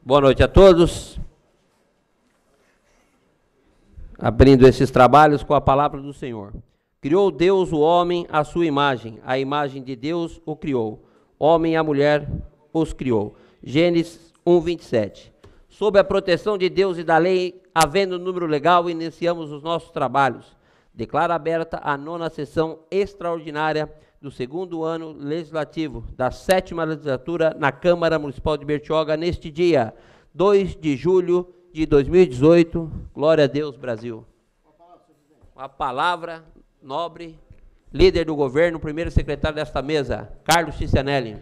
Boa noite a todos. Abrindo esses trabalhos com a palavra do Senhor. Criou Deus o homem à sua imagem, a imagem de Deus o criou. Homem e a mulher os criou. Gênesis 1:27. Sob a proteção de Deus e da lei, havendo número legal, iniciamos os nossos trabalhos. Declaro aberta a 9ª sessão extraordinária do 2º ano legislativo da 7ª legislatura na Câmara Municipal de Bertioga, neste dia, 2 de julho de 2018. Glória a Deus, Brasil. A palavra, nobre, líder do governo, primeiro secretário desta mesa, Carlos Cicianelli.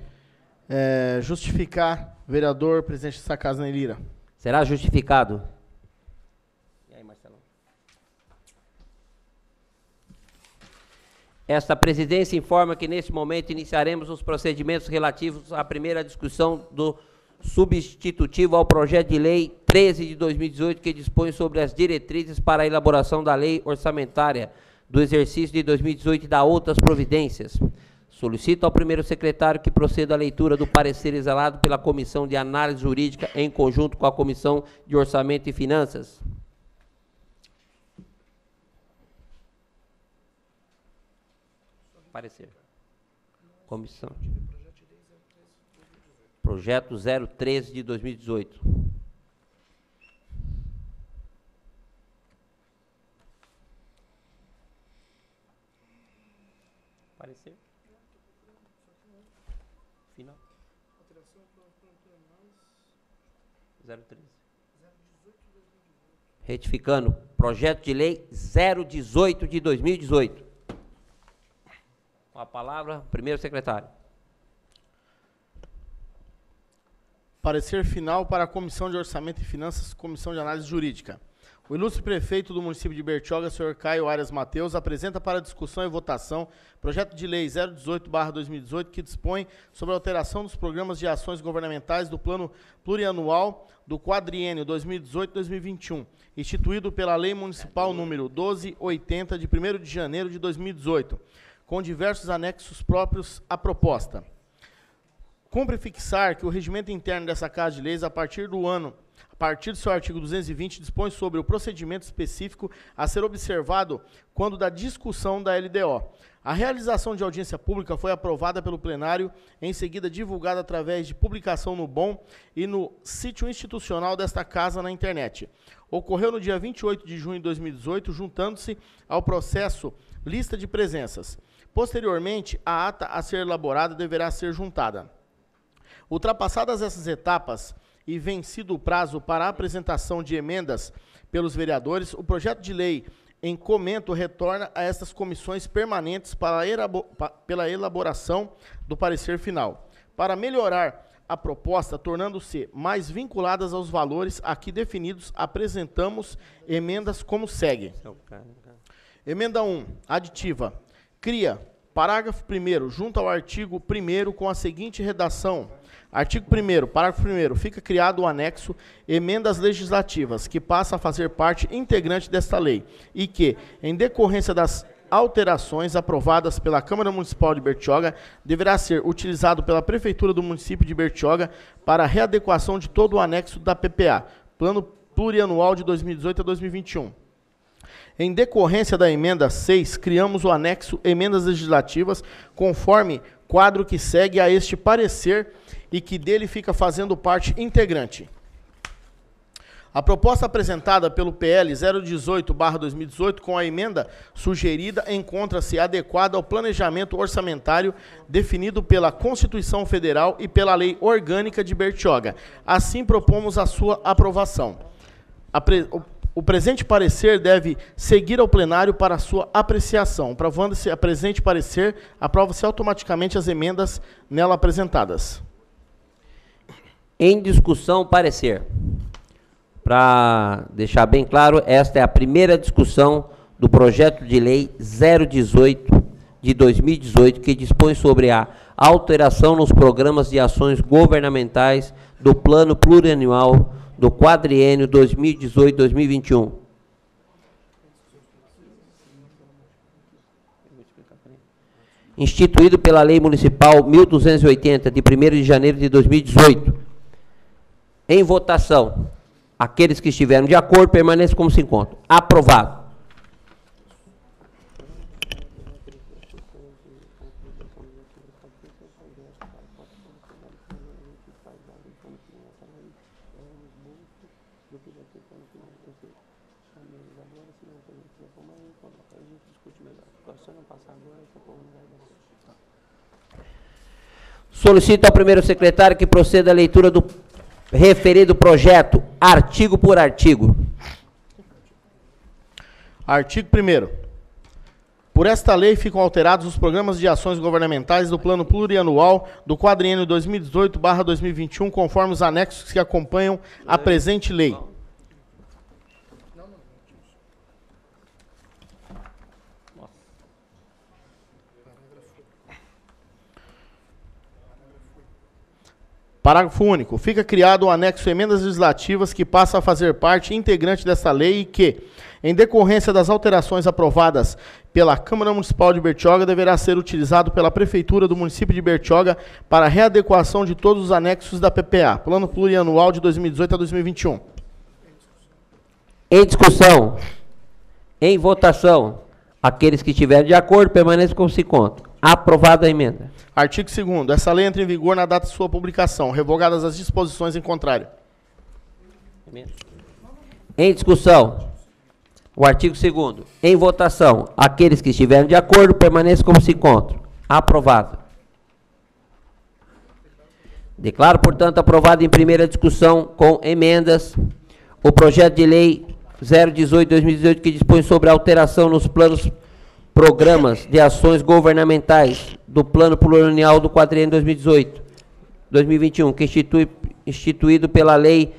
Justificar, vereador, presidente dessa casa, Ney Lira. Será justificado. E aí, Marcelo? Esta presidência informa que, neste momento, iniciaremos os procedimentos relativos à primeira discussão do substitutivo ao projeto de lei 13 de 2018, que dispõe sobre as diretrizes para a elaboração da lei orçamentária do exercício de 2018 e da outras providências. Solicito ao primeiro secretário que proceda à leitura do parecer exalado pela Comissão de Análise Jurídica em conjunto com a Comissão de Orçamento e Finanças. Parecer. Comissão. Projeto 013 de 2018. Parecer. Final. 013. Retificando. Projeto de lei 018 de 2018. Com a palavra, primeiro secretário. Parecer final para a Comissão de Orçamento e Finanças, Comissão de Análise Jurídica. O ilustre prefeito do município de Bertioga, senhor Caio Arias Mateus, apresenta para discussão e votação projeto de lei 018/2018, que dispõe sobre a alteração dos programas de ações governamentais do plano plurianual do quadriênio 2018-2021, instituído pela Lei Municipal número 1280, de 1º de janeiro de 2018, com diversos anexos próprios à proposta. Cumpre fixar que o regimento interno dessa Casa de Leis, a partir do seu artigo 220, dispõe sobre o procedimento específico a ser observado quando da discussão da LDO. A realização de audiência pública foi aprovada pelo plenário, em seguida divulgada através de publicação no BOM e no sítio institucional desta Casa na internet. Ocorreu no dia 28 de junho de 2018, juntando-se ao processo lista de presenças. Posteriormente, a ata a ser elaborada deverá ser juntada. Ultrapassadas essas etapas e vencido o prazo para a apresentação de emendas pelos vereadores, o projeto de lei em comento retorna a estas comissões permanentes pela elaboração do parecer final, para melhorar a proposta, tornando-se mais vinculadas aos valores aqui definidos. Apresentamos emendas como segue. Emenda 1, aditiva. Cria, parágrafo 1º, junto ao artigo 1º, com a seguinte redação. Artigo 1º, parágrafo 1º, fica criado o anexo Emendas Legislativas, que passa a fazer parte integrante desta lei e que, em decorrência das alterações aprovadas pela Câmara Municipal de Bertioga, deverá ser utilizado pela Prefeitura do município de Bertioga para a readequação de todo o anexo da PPA, Plano Plurianual de 2018 a 2021. Em decorrência da emenda 6, criamos o anexo Emendas Legislativas, conforme quadro que segue a este parecer e que dele fica fazendo parte integrante. A proposta apresentada pelo PL 018/2018, com a emenda sugerida, encontra-se adequada ao planejamento orçamentário definido pela Constituição Federal e pela Lei Orgânica de Bertioga. Assim, propomos a sua aprovação. O presente parecer deve seguir ao plenário para sua apreciação. Aprovando-se a presente parecer, aprova-se automaticamente as emendas nela apresentadas. Em discussão, parecer. Para deixar bem claro, esta é a primeira discussão do projeto de lei 018 de 2018, que dispõe sobre a alteração nos programas de ações governamentais do plano plurianual do quadriênio 2018-2021. Instituído pela Lei Municipal 1280, de 1º de janeiro de 2018. Em votação. Aqueles que estiveram de acordo, permaneçam como se encontram. Aprovado. Solicito ao primeiro secretário que proceda à leitura do referido projeto, artigo por artigo. Artigo 1º. Por esta lei ficam alterados os programas de ações governamentais do Plano Plurianual do quadriênio 2018/2021, conforme os anexos que acompanham a presente lei. Parágrafo único. Fica criado o anexo Emendas Legislativas que passa a fazer parte integrante desta lei e que, em decorrência das alterações aprovadas pela Câmara Municipal de Bertioga, deverá ser utilizado pela Prefeitura do município de Bertioga para a readequação de todos os anexos da PPA, Plano Plurianual de 2018 a 2021. Em discussão. Em votação. Aqueles que estiverem de acordo, permaneçam como se encontram. Aprovada a emenda. Artigo 2º. Essa lei entra em vigor na data de sua publicação, revogadas as disposições em contrário. Em discussão. O artigo 2º. Em votação. Aqueles que estiverem de acordo, permaneçam como se encontram. Aprovado. Declaro, portanto, aprovado em primeira discussão com emendas o projeto de lei 018/2018 que dispõe sobre a alteração nos programas de ações governamentais do Plano Plurianual do quadriênio 2018-2021, que instituído pela Lei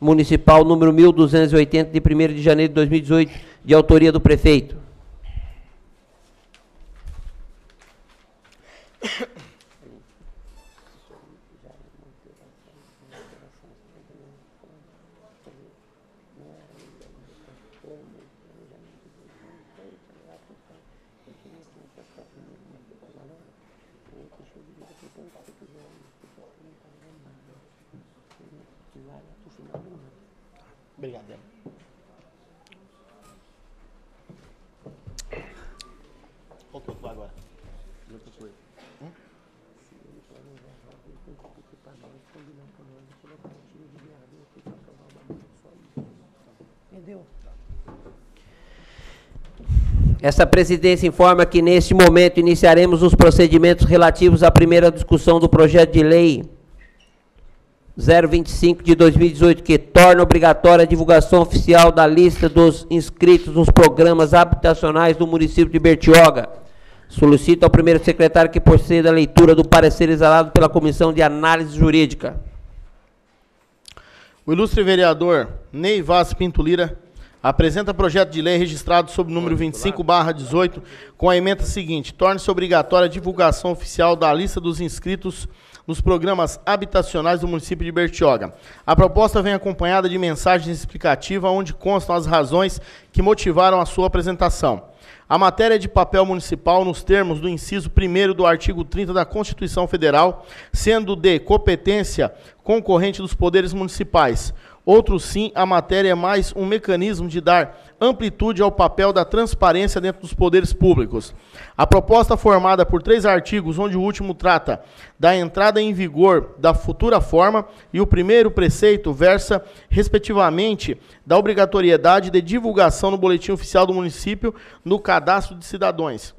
Municipal número 1280 de 1º de janeiro de 2018, de autoria do prefeito. Obrigado. Qual que eu vou agora? Entendeu? Essa presidência informa que, neste momento, iniciaremos os procedimentos relativos à primeira discussão do projeto de lei 025 de 2018, que torna obrigatória a divulgação oficial da lista dos inscritos nos programas habitacionais do município de Bertioga. Solicito ao primeiro secretário que proceda à leitura do parecer exalado pela Comissão de Análise Jurídica. O ilustre vereador Ney Vaz Pinto Lira apresenta projeto de lei registrado sob o número 25/18, com a emenda seguinte: torne-se obrigatória a divulgação oficial da lista dos inscritos nos programas habitacionais do município de Bertioga. A proposta vem acompanhada de mensagens explicativas onde constam as razões que motivaram a sua apresentação. A matéria é de papel municipal nos termos do inciso 1º do artigo 30 da Constituição Federal, sendo de competência concorrente dos poderes municipais. Outro sim, a matéria é mais um mecanismo de dar amplitude ao papel da transparência dentro dos poderes públicos. A proposta formada por 3 artigos, onde o último trata da entrada em vigor da futura forma e o primeiro preceito versa, respectivamente, da obrigatoriedade de divulgação no boletim oficial do município no cadastro de cidadãos,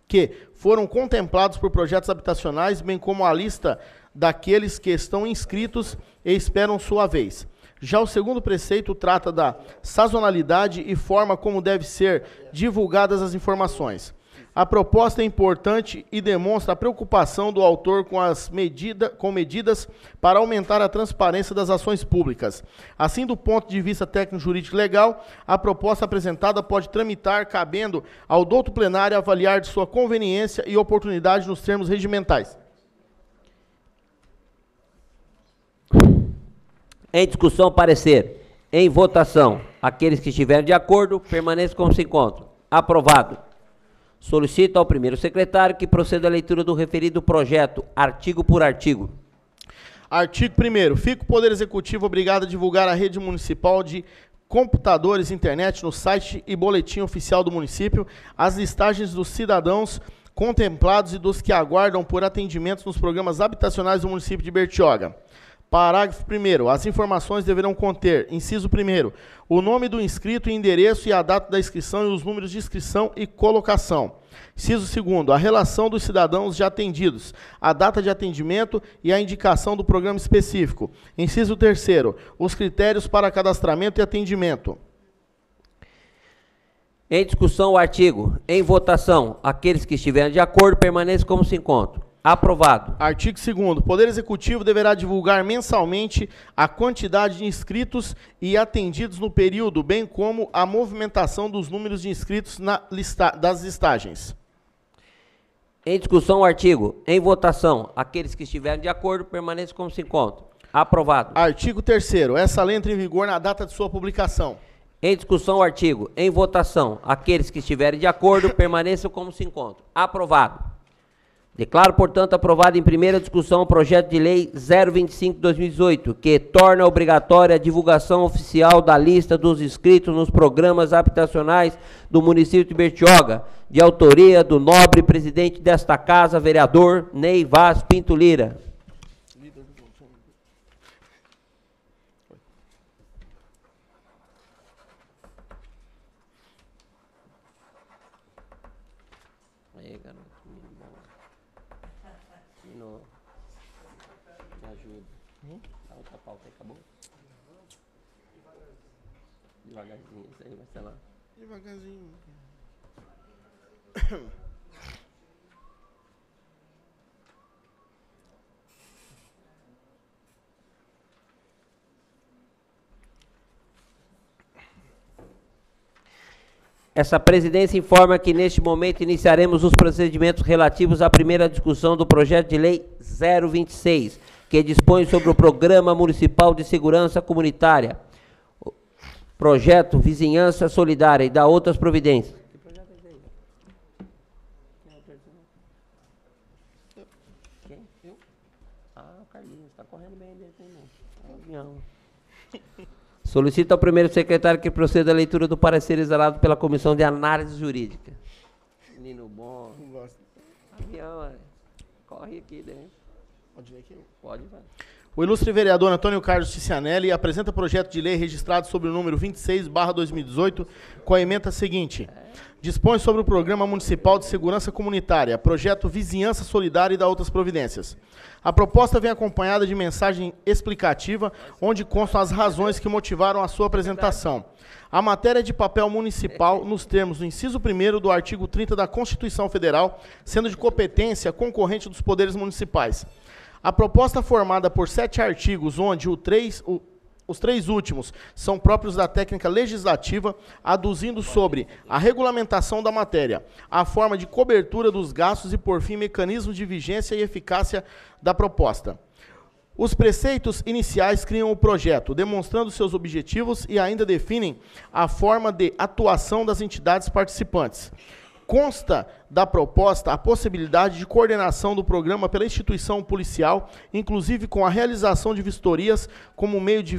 que foram contemplados por projetos habitacionais, bem como a lista daqueles que estão inscritos e esperam sua vez. Já o segundo preceito trata da sazonalidade e forma como devem ser divulgadas as informações. A proposta é importante e demonstra a preocupação do autor com medidas para aumentar a transparência das ações públicas. Assim, do ponto de vista técnico-jurídico legal, a proposta apresentada pode tramitar, cabendo ao douto plenário avaliar de sua conveniência e oportunidade nos termos regimentais. Em discussão, parecer. Em votação. Aqueles que estiverem de acordo, permaneçam como se encontram. Aprovado. Solicito ao primeiro secretário que proceda à leitura do referido projeto, artigo por artigo. Artigo 1º. Fica o Poder Executivo obrigado a divulgar a rede municipal de computadores, internet, no site e boletim oficial do município, as listagens dos cidadãos contemplados e dos que aguardam por atendimentos nos programas habitacionais do município de Bertioga. Parágrafo 1º. As informações deverão conter, inciso 1º, o nome do inscrito, endereço e a data da inscrição e os números de inscrição e colocação. Inciso 2º. A relação dos cidadãos já atendidos, a data de atendimento e a indicação do programa específico. Inciso 3º. Os critérios para cadastramento e atendimento. Em discussão o artigo. Em votação. Aqueles que estiverem de acordo permaneçam como se encontram. Aprovado. Artigo 2º. O Poder Executivo deverá divulgar mensalmente a quantidade de inscritos e atendidos no período, bem como a movimentação dos números de inscritos das listagens. Em discussão o artigo. Em votação. Aqueles que estiverem de acordo permaneçam como se encontram. Aprovado. Artigo 3º. Essa lei entra em vigor na data de sua publicação. Em discussão o artigo. Em votação. Aqueles que estiverem de acordo permaneçam como se encontram. Aprovado. Declaro, portanto, aprovado em primeira discussão o projeto de lei 025/2018, que torna obrigatória a divulgação oficial da lista dos inscritos nos programas habitacionais do município de Bertioga, de autoria do nobre presidente desta casa, vereador Ney Vaz Pinto Lira. Aí, garoto. Me ajuda. A outra pauta aí acabou? Devagarzinho, isso aí vai ser lá. Devagarzinho. Essa presidência informa que neste momento iniciaremos os procedimentos relativos à primeira discussão do projeto de lei 026, que dispõe sobre o Programa Municipal de Segurança Comunitária, Projeto Vizinhança Solidária e da outras providências. Que projeto é esse aí? Quem? Eu? Ah, o Carlinhos, está correndo bem dele também. Solicito ao primeiro secretário que proceda à leitura do parecer exarado pela Comissão de Análise Jurídica. Menino bom. Avião, corre aqui dentro. Pode ver aqui? Pode, vai. O ilustre vereador Antônio Carlos Ticianelli apresenta projeto de lei registrado sob o número 26/2018, com a ementa seguinte. Dispõe sobre o Programa Municipal de Segurança Comunitária, projeto Vizinhança Solidária e da outras providências. A proposta vem acompanhada de mensagem explicativa, onde constam as razões que motivaram a sua apresentação. A matéria é de papel municipal, nos termos do inciso 1º do artigo 30 da Constituição Federal, sendo de competência concorrente dos poderes municipais. A proposta formada por 7 artigos, onde os 3 últimos são próprios da técnica legislativa, aduzindo sobre a regulamentação da matéria, a forma de cobertura dos gastos e, por fim, mecanismos de vigência e eficácia da proposta. Os preceitos iniciais criam o projeto, demonstrando seus objetivos e ainda definem a forma de atuação das entidades participantes. Consta da proposta a possibilidade de coordenação do programa pela instituição policial, inclusive com a realização de vistorias como meio de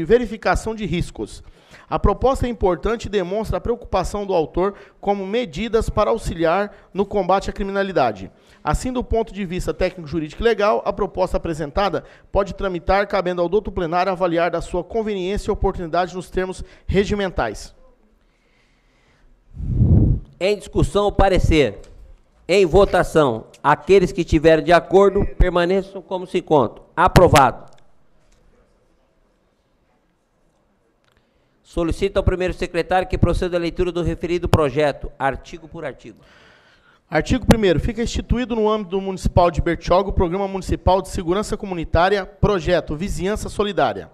verificação de riscos. A proposta é importante e demonstra a preocupação do autor como medidas para auxiliar no combate à criminalidade. Assim, do ponto de vista técnico, jurídico e legal, a proposta apresentada pode tramitar, cabendo ao douto plenário avaliar da sua conveniência e oportunidade nos termos regimentais. Em discussão o parecer. Em votação. Aqueles que estiverem de acordo permaneçam como se encontram. Aprovado. Solicito ao primeiro secretário que proceda à leitura do referido projeto, artigo por artigo. Artigo 1º. Fica instituído no âmbito municipal de Bertioga o Programa Municipal de Segurança Comunitária, projeto Vizinhança Solidária.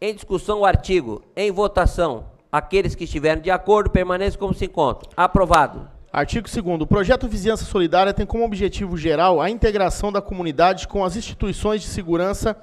Em discussão o artigo. Em votação. Aqueles que estiverem de acordo permaneçam como se encontram. Aprovado. Artigo 2º. O projeto Vizinhança Solidária tem como objetivo geral a integração da comunidade com as instituições de segurança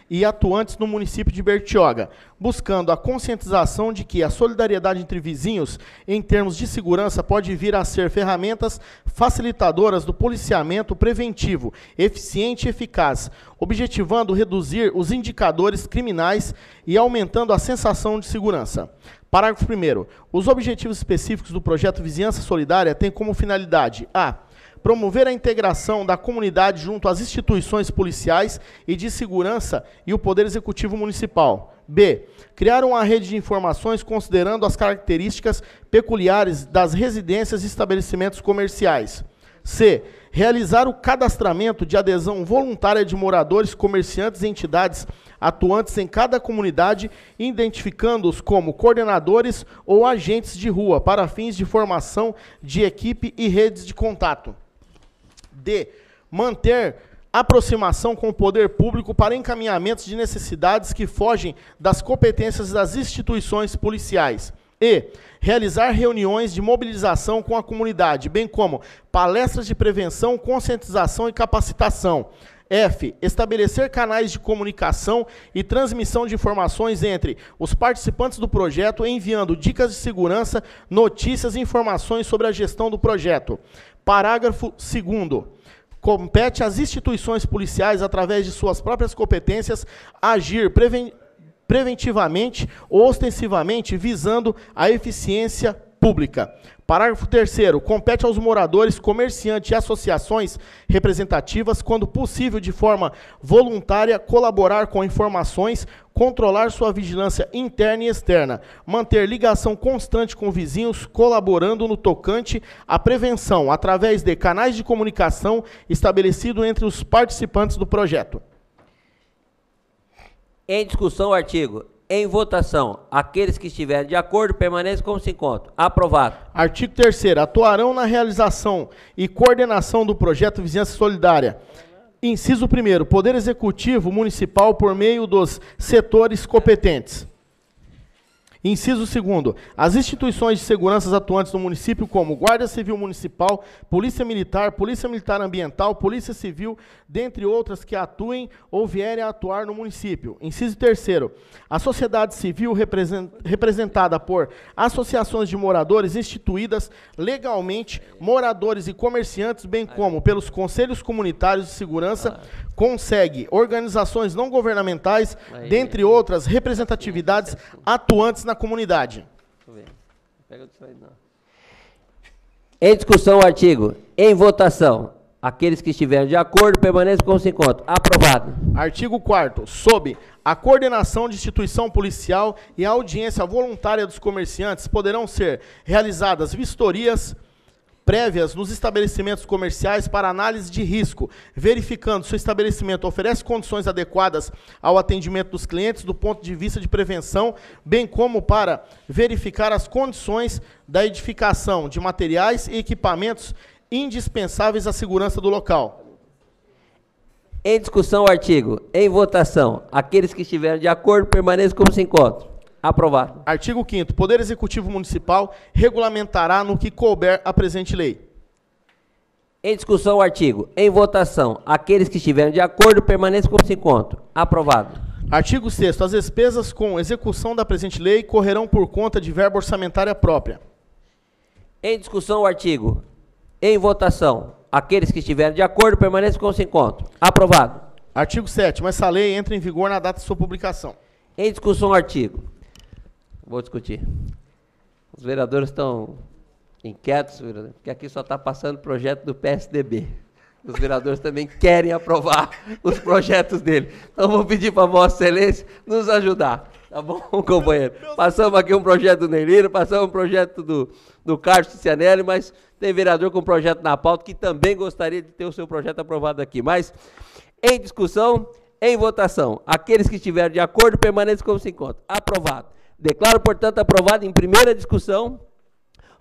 e atuantes no município de Bertioga, buscando a conscientização de que a solidariedade entre vizinhos, em termos de segurança, pode vir a ser ferramentas facilitadoras do policiamento preventivo, eficiente e eficaz, objetivando reduzir os indicadores criminais e aumentando a sensação de segurança. Parágrafo 1º. Os objetivos específicos do projeto Vizinhança Solidária têm como finalidade: a. Promover a integração da comunidade junto às instituições policiais e de segurança e o Poder Executivo Municipal. B. Criar uma rede de informações considerando as características peculiares das residências e estabelecimentos comerciais. C. Realizar o cadastramento de adesão voluntária de moradores, comerciantes e entidades atuantes em cada comunidade, identificando-os como coordenadores ou agentes de rua para fins de formação de equipe e redes de contato. D. Manter aproximação com o poder público para encaminhamentos de necessidades que fogem das competências das instituições policiais. E. Realizar reuniões de mobilização com a comunidade, bem como palestras de prevenção, conscientização e capacitação. F. Estabelecer canais de comunicação e transmissão de informações entre os participantes do projeto, enviando dicas de segurança, notícias e informações sobre a gestão do projeto. Parágrafo 2º. Compete às instituições policiais, através de suas próprias competências, agir preventivamente ou ostensivamente, visando a eficiência pública. Parágrafo 3º. Compete aos moradores, comerciantes e associações representativas, quando possível, de forma voluntária, colaborar com informações, controlar sua vigilância interna e externa, manter ligação constante com vizinhos, colaborando no tocante à prevenção, através de canais de comunicação estabelecidos entre os participantes do projeto. Em discussão o artigo. Em votação, aqueles que estiverem de acordo permaneçam como se encontram. Aprovado. Artigo 3º. Atuarão na realização e coordenação do projeto Vizinhança Solidária. Inciso 1º. Poder Executivo Municipal por meio dos setores competentes. Inciso 2º. As instituições de segurança atuantes no município, como Guarda Civil Municipal, Polícia Militar Ambiental, Polícia Civil, dentre outras que atuem ou vierem a atuar no município. Inciso 3º. A sociedade civil representada por associações de moradores instituídas legalmente, moradores e comerciantes, bem como pelos conselhos comunitários de segurança, consegue organizações não governamentais, dentre outras representatividades atuantes na comunidade. Em discussão o artigo. Em votação, aqueles que estiverem de acordo permaneçam como se encontram. Aprovado. Artigo 4º. Sob a coordenação de instituição policial e a audiência voluntária dos comerciantes, poderão ser realizadas vistorias prévias nos estabelecimentos comerciais para análise de risco, verificando se o estabelecimento oferece condições adequadas ao atendimento dos clientes do ponto de vista de prevenção, bem como para verificar as condições da edificação de materiais e equipamentos indispensáveis à segurança do local. Em discussão o artigo. Em votação, aqueles que estiverem de acordo permaneçam como se encontram. Aprovado. Artigo 5º. Poder Executivo Municipal regulamentará no que couber a presente lei. Em discussão o artigo. Em votação, aqueles que estiverem de acordo permaneçam como se encontram. Aprovado. Artigo 6º. As despesas com execução da presente lei correrão por conta de verba orçamentária própria. Em discussão o artigo. Em votação, aqueles que estiverem de acordo permaneçam como se encontram. Aprovado. Artigo 7º. Essa lei entra em vigor na data de sua publicação. Em discussão o artigo. Vou discutir. Os vereadores estão inquietos, porque aqui só está passando projeto do PSDB. Os vereadores também querem aprovar os projetos dele. Então, vou pedir para Vossa Excelência nos ajudar. Tá bom, companheiro? Passamos aqui um projeto do Neilino, passamos um projeto do Carlos Cianelli, mas tem vereador com projeto na pauta que também gostaria de ter o seu projeto aprovado aqui. Mas, em discussão, em votação, aqueles que estiverem de acordo permaneçam como se encontram. Aprovado. Declaro, portanto, aprovado em primeira discussão,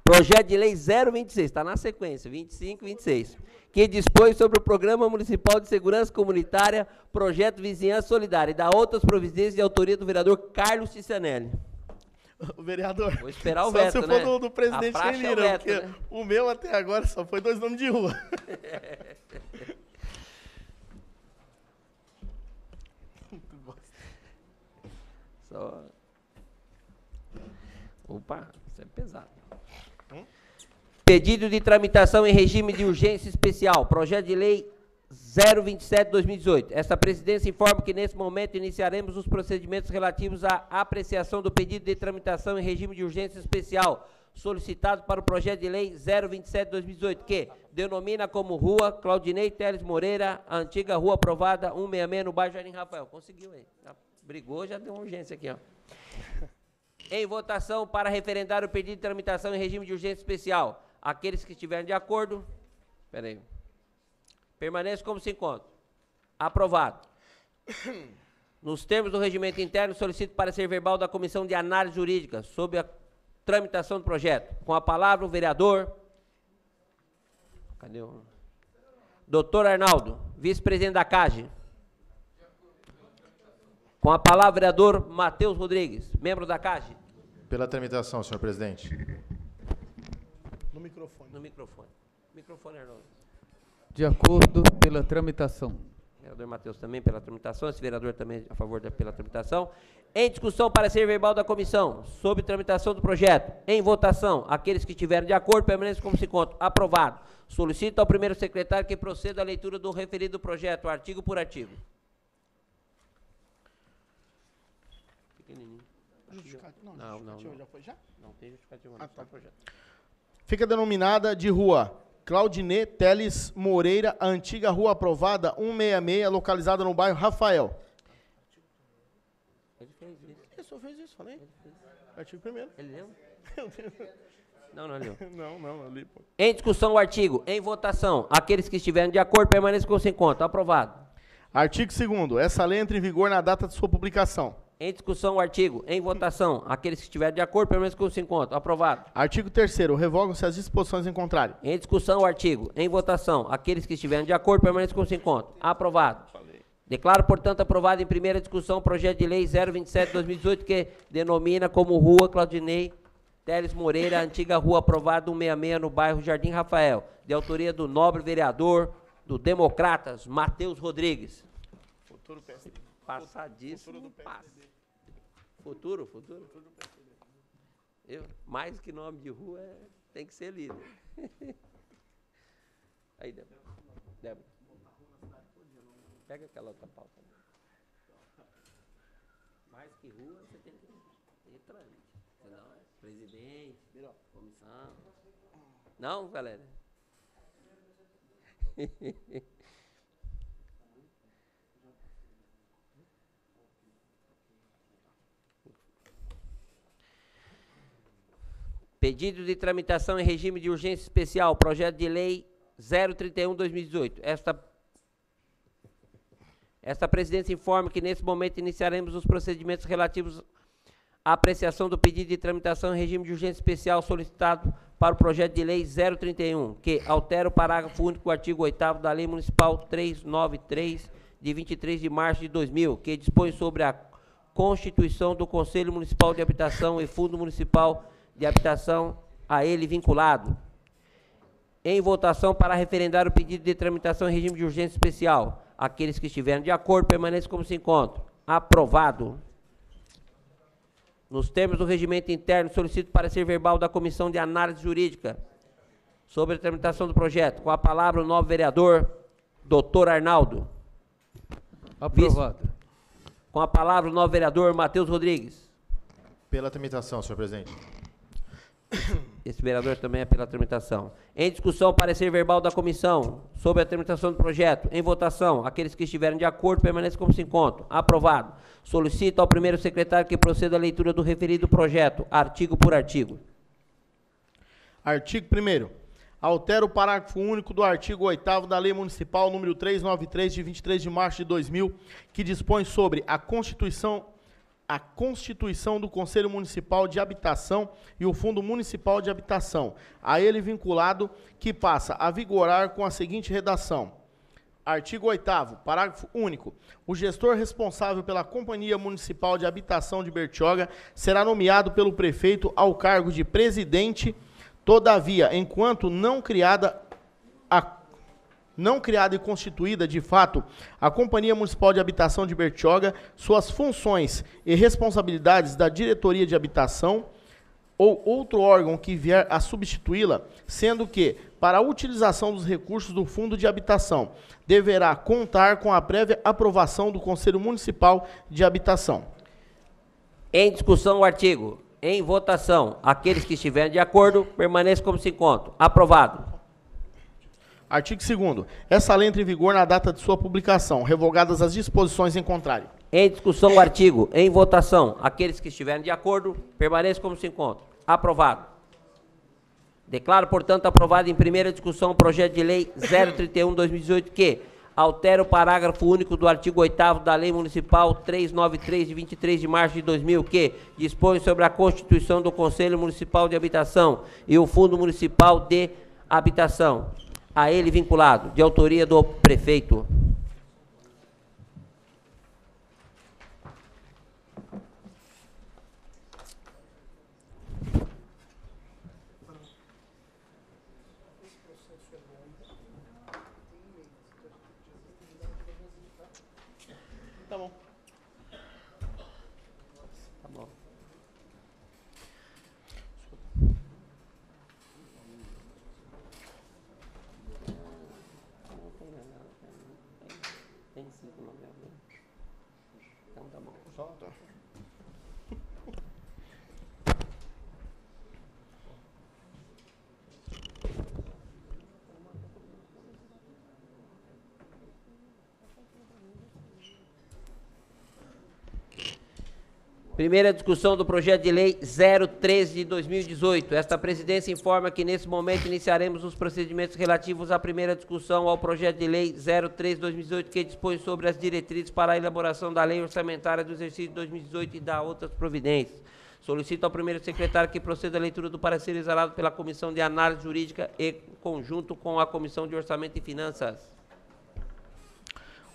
projeto de lei 026, está na sequência, 25 e 26, que dispõe sobre o Programa Municipal de Segurança Comunitária, Projeto Vizinhança Solidária, e dá outras providências de autoria do vereador Carlos Cianelli. O vereador, vou esperar o só veto, se for né? do presidente Neilino, é porque né? O meu até agora só foi 2 nomes de rua. Só... Opa, isso é pesado. Pedido de tramitação em regime de urgência especial. Projeto de lei 027/2018. Esta presidência informa que nesse momento iniciaremos os procedimentos relativos à apreciação do pedido de tramitação em regime de urgência especial solicitado para o projeto de lei 027/2018, que denomina como Rua Claudinei Teles Moreira, a antiga rua aprovada 166 no bairro Jardim Rafael. Conseguiu aí. Já brigou, já deu uma urgência aqui, ó. Em votação para referendar o pedido de tramitação em regime de urgência especial. Aqueles que estiverem de acordo, peraí, permaneçam como se encontram. Aprovado. Nos termos do regimento interno, solicito parecer verbal da Comissão de Análise Jurídica sobre a tramitação do projeto. Com a palavra o vereador... Cadê o... Doutor Arnaldo, vice-presidente da CAGE. Com a palavra o vereador Matheus Rodrigues, membro da CAGE. Pela tramitação, senhor presidente. No microfone. No microfone. Microfone, Arnaldo. De acordo, pela tramitação. Vereador Matheus também pela tramitação, esse vereador também a favor pela tramitação. Em discussão, parecer verbal da comissão sobre tramitação do projeto. Em votação, aqueles que estiverem de acordo permaneçam como se encontram. Aprovado. Solicito ao primeiro secretário que proceda à leitura do referido projeto, artigo por artigo. Pequenininho. Não. Já foi já? Não tem justificativa, Ah, tá. só projeto. Fica denominada de Rua Claudinei Teles Moreira, a antiga rua aprovada 166, localizada no bairro Rafael. Ele fez isso. Ele só fez isso, falei. Artigo primeiro. Ele leu? Não leu. Não, ali, pô. Em discussão o artigo. Em votação, aqueles que estiverem de acordo permaneçam como se encontram. Aprovado. Artigo 2º. Essa lei entra em vigor na data de sua publicação. Em discussão o artigo. Em votação, aqueles que estiverem de acordo permaneçam como se encontram. Aprovado. Artigo 3º. Revogam-se as disposições em contrário. Em discussão o artigo. Em votação, aqueles que estiverem de acordo permaneçam como se encontram. Aprovado. Declaro, portanto, aprovado em primeira discussão o projeto de lei 027/2018, que denomina como Rua Claudinei Teles Moreira, a antiga rua aprovada 166 no bairro Jardim Rafael, de autoria do nobre vereador do Democratas, Matheus Rodrigues. Futuro PSD. Passadíssimo. Futuro. Mais que nome de rua, tem que ser líder. Aí, Débora. Pega aquela outra pauta. Mais que rua, você tem que ter trâmite. Senão, presidente, comissão. Não, galera? Pedido de tramitação em regime de urgência especial, projeto de lei 031/2018. Esta presidência informa que nesse momento iniciaremos os procedimentos relativos à apreciação do pedido de tramitação em regime de urgência especial solicitado para o projeto de lei 031, que altera o parágrafo único do artigo 8º da Lei Municipal 393, de 23 de março de 2000, que dispõe sobre a constituição do Conselho Municipal de Habitação e Fundo Municipal de Habitação a ele vinculado. Em votação para referendar o pedido de tramitação em regime de urgência especial. Aqueles que estiverem de acordo permaneçam como se encontram. Aprovado. Nos termos do regimento interno, solicito parecer verbal da Comissão de Análise Jurídica sobre a tramitação do projeto. Com a palavra o novo vereador, doutor Arnaldo. Aprovado. Com a palavra o novo vereador, Matheus Rodrigues. Pela tramitação, senhor presidente. Esse vereador também é pela tramitação. Em discussão, parecer verbal da comissão sobre a tramitação do projeto. Em votação, aqueles que estiverem de acordo permaneçam como se encontram. Aprovado. Solicito ao primeiro secretário que proceda à leitura do referido projeto, artigo por artigo. Artigo 1º. Altera o parágrafo único do artigo 8º da Lei Municipal número 393, de 23 de março de 2000, que dispõe sobre a constituição do Conselho Municipal de Habitação e o Fundo Municipal de Habitação, a ele vinculado, que passa a vigorar com a seguinte redação. Artigo 8º, parágrafo único. O gestor responsável pela Companhia Municipal de Habitação de Bertioga será nomeado pelo prefeito ao cargo de presidente, todavia, enquanto não criada a não criada e constituída, de fato, a Companhia Municipal de Habitação de Bertioga, suas funções e responsabilidades da Diretoria de Habitação ou outro órgão que vier a substituí-la, sendo que, para a utilização dos recursos do Fundo de Habitação, deverá contar com a prévia aprovação do Conselho Municipal de Habitação. Em discussão o artigo. Em votação. Aqueles que estiverem de acordo, permaneçam como se encontram. Aprovado. Artigo 2º. Essa lei entra em vigor na data de sua publicação, revogadas as disposições em contrário. Em discussão o artigo. Em votação. Aqueles que estiverem de acordo, permaneçam como se encontram. Aprovado. Declaro, portanto, aprovado em primeira discussão o projeto de lei 031/2018, que altera o parágrafo único do artigo 8º da Lei Municipal 393, de 23 de março de 2000, que dispõe sobre a constituição do Conselho Municipal de Habitação e o Fundo Municipal de Habitação, a ele vinculado, de autoria do prefeito. Tá bom. Tá bom. Tem 5 nomes. Então tá bom. Primeira discussão do projeto de lei 013 de 2018. Esta presidência informa que nesse momento iniciaremos os procedimentos relativos à primeira discussão ao projeto de lei 013 de 2018, que dispõe sobre as diretrizes para a elaboração da lei orçamentária do exercício de 2018 e da outras providências. Solicito ao primeiro secretário que proceda à leitura do parecer exalado pela Comissão de Análise Jurídica e conjunto com a Comissão de Orçamento e Finanças.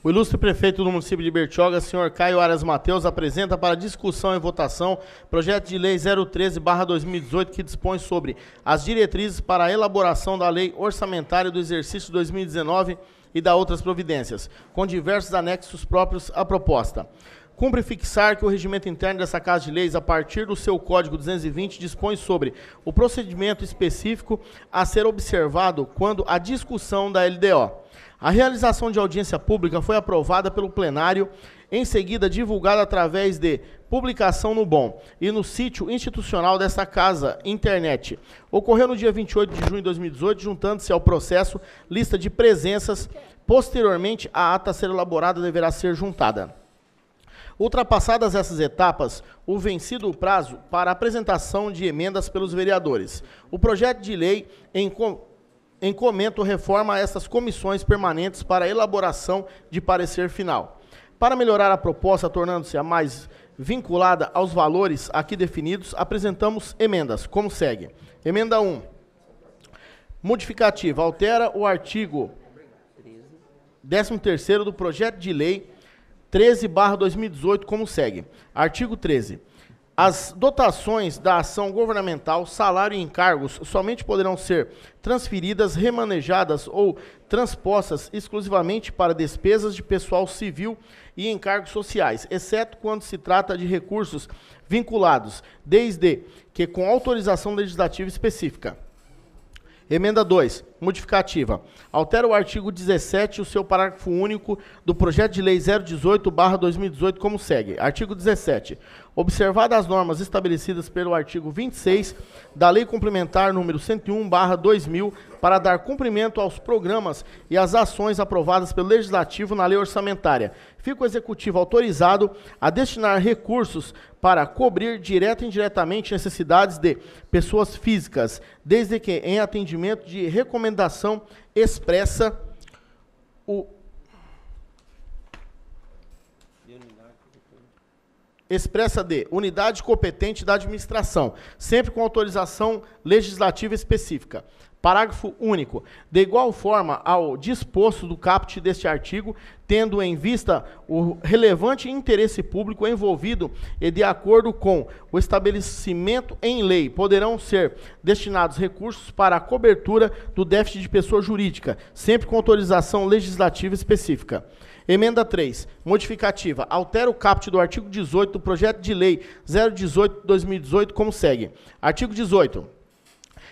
O ilustre prefeito do município de Bertioga, senhor Caio Arias Mateus, apresenta para discussão e votação projeto de lei 013/2018, que dispõe sobre as diretrizes para a elaboração da lei orçamentária do exercício 2019 e da outras providências, com diversos anexos próprios à proposta. Cumpre fixar que o regimento interno dessa Casa de Leis, a partir do seu Código 220, dispõe sobre o procedimento específico a ser observado quando a discussão da LDO. A realização de audiência pública foi aprovada pelo plenário, em seguida divulgada através de publicação no BOM e no sítio institucional desta casa, internet. Ocorreu no dia 28 de junho de 2018, juntando-se ao processo lista de presenças. Posteriormente, a ata a ser elaborada deverá ser juntada. Ultrapassadas essas etapas, o vencido o prazo para apresentação de emendas pelos vereadores. O projeto de lei em comento reforma essas comissões permanentes para a elaboração de parecer final. Para melhorar a proposta, tornando-se a mais vinculada aos valores aqui definidos, apresentamos emendas, como segue. Emenda 1. Modificativa. Altera o artigo 13º do projeto de lei 13/2018, como segue. Artigo 13. As dotações da ação governamental, salário e encargos somente poderão ser transferidas, remanejadas ou transpostas exclusivamente para despesas de pessoal civil e encargos sociais, exceto quando se trata de recursos vinculados, desde que com autorização legislativa específica. Emenda 2, modificativa. Altera o artigo 17 e o seu parágrafo único do projeto de lei 018/2018, como segue. Artigo 17. Observadas as normas estabelecidas pelo artigo 26 da Lei Complementar número 101/2000, para dar cumprimento aos programas e às ações aprovadas pelo Legislativo na Lei Orçamentária, fica o Executivo autorizado a destinar recursos para cobrir direta e indiretamente necessidades de pessoas físicas, desde que em atendimento de recomendação expressa expressa de unidade competente da administração, sempre com autorização legislativa específica. Parágrafo único. De igual forma ao disposto do caput deste artigo, tendo em vista o relevante interesse público envolvido e de acordo com o estabelecimento em lei, poderão ser destinados recursos para a cobertura do déficit de pessoa jurídica, sempre com autorização legislativa específica. Emenda 3, modificativa. Altera o caput do artigo 18 do projeto de lei 018/2018 como segue. Artigo 18.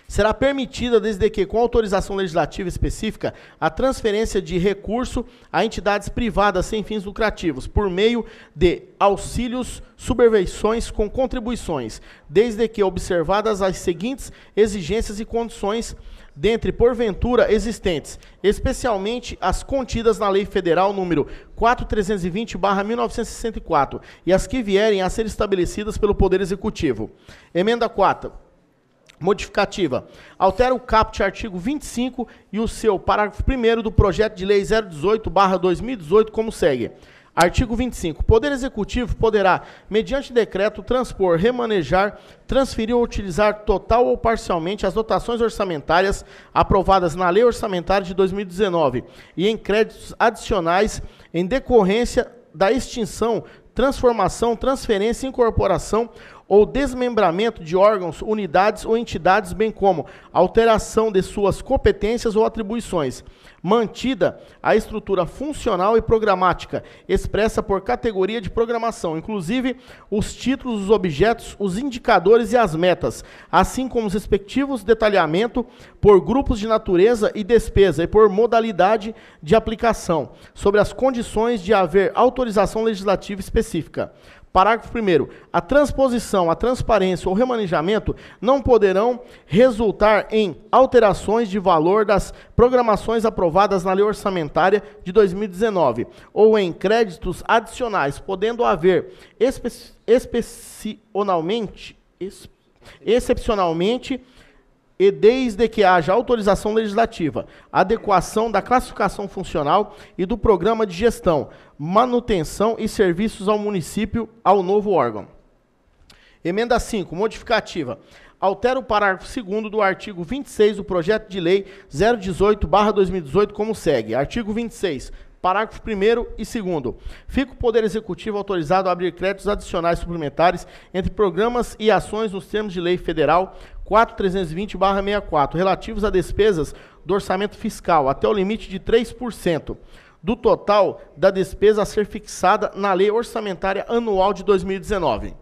Será permitida, desde que, com autorização legislativa específica, a transferência de recurso a entidades privadas sem fins lucrativos, por meio de auxílios, subvenções com contribuições, desde que observadas as seguintes exigências e condições, dentre porventura existentes, especialmente as contidas na Lei Federal número 4320/1964 e as que vierem a ser estabelecidas pelo Poder Executivo. Emenda 4. Modificativa. Altera o caput artigo 25 e o seu parágrafo 1º do projeto de lei 018/2018 como segue. Artigo 25. Poder Executivo poderá, mediante decreto, transpor, remanejar, transferir ou utilizar total ou parcialmente as dotações orçamentárias aprovadas na Lei Orçamentária de 2019 e em créditos adicionais em decorrência da extinção, transformação, transferência, incorporação ou desmembramento de órgãos, unidades ou entidades, bem como alteração de suas competências ou atribuições, mantida a estrutura funcional e programática, expressa por categoria de programação, inclusive os títulos, os objetos, os indicadores e as metas, assim como os respectivos detalhamento por grupos de natureza e despesa e por modalidade de aplicação, sobre as condições de haver autorização legislativa específica. Parágrafo 1º. A transposição, a transparência ou remanejamento não poderão resultar em alterações de valor das programações aprovadas na Lei Orçamentária de 2019 ou em créditos adicionais, podendo haver excepcionalmente e desde que haja autorização legislativa, adequação da classificação funcional e do programa de gestão, manutenção e serviços ao município ao novo órgão. Emenda 5, modificativa. Altera o parágrafo 2º do artigo 26 do projeto de lei 018/2018 como segue. Artigo 26. Parágrafo 1º e 2º. Fica o Poder Executivo autorizado a abrir créditos adicionais suplementares entre programas e ações nos termos de Lei Federal 4320/64, relativos a despesas do orçamento fiscal, até o limite de 3% do total da despesa a ser fixada na Lei Orçamentária Anual de 2019.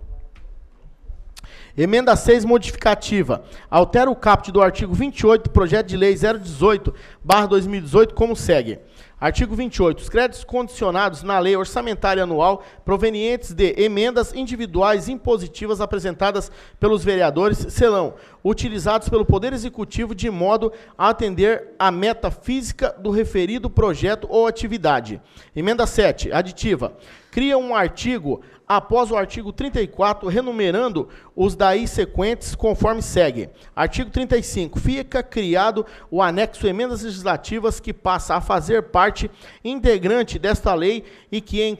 Emenda 6, modificativa. Altera o caput do artigo 28 do projeto de lei 018/2018 como segue. Artigo 28. Os créditos condicionados na Lei Orçamentária Anual provenientes de emendas individuais impositivas apresentadas pelos vereadores serão utilizados pelo Poder Executivo de modo a atender a meta física do referido projeto ou atividade. Emenda 7. Aditiva. Cria um artigo após o artigo 34, renumerando os daí sequentes conforme segue. Artigo 35. Fica criado o anexo Emendas Legislativas que passa a fazer parte integrante desta lei e que, em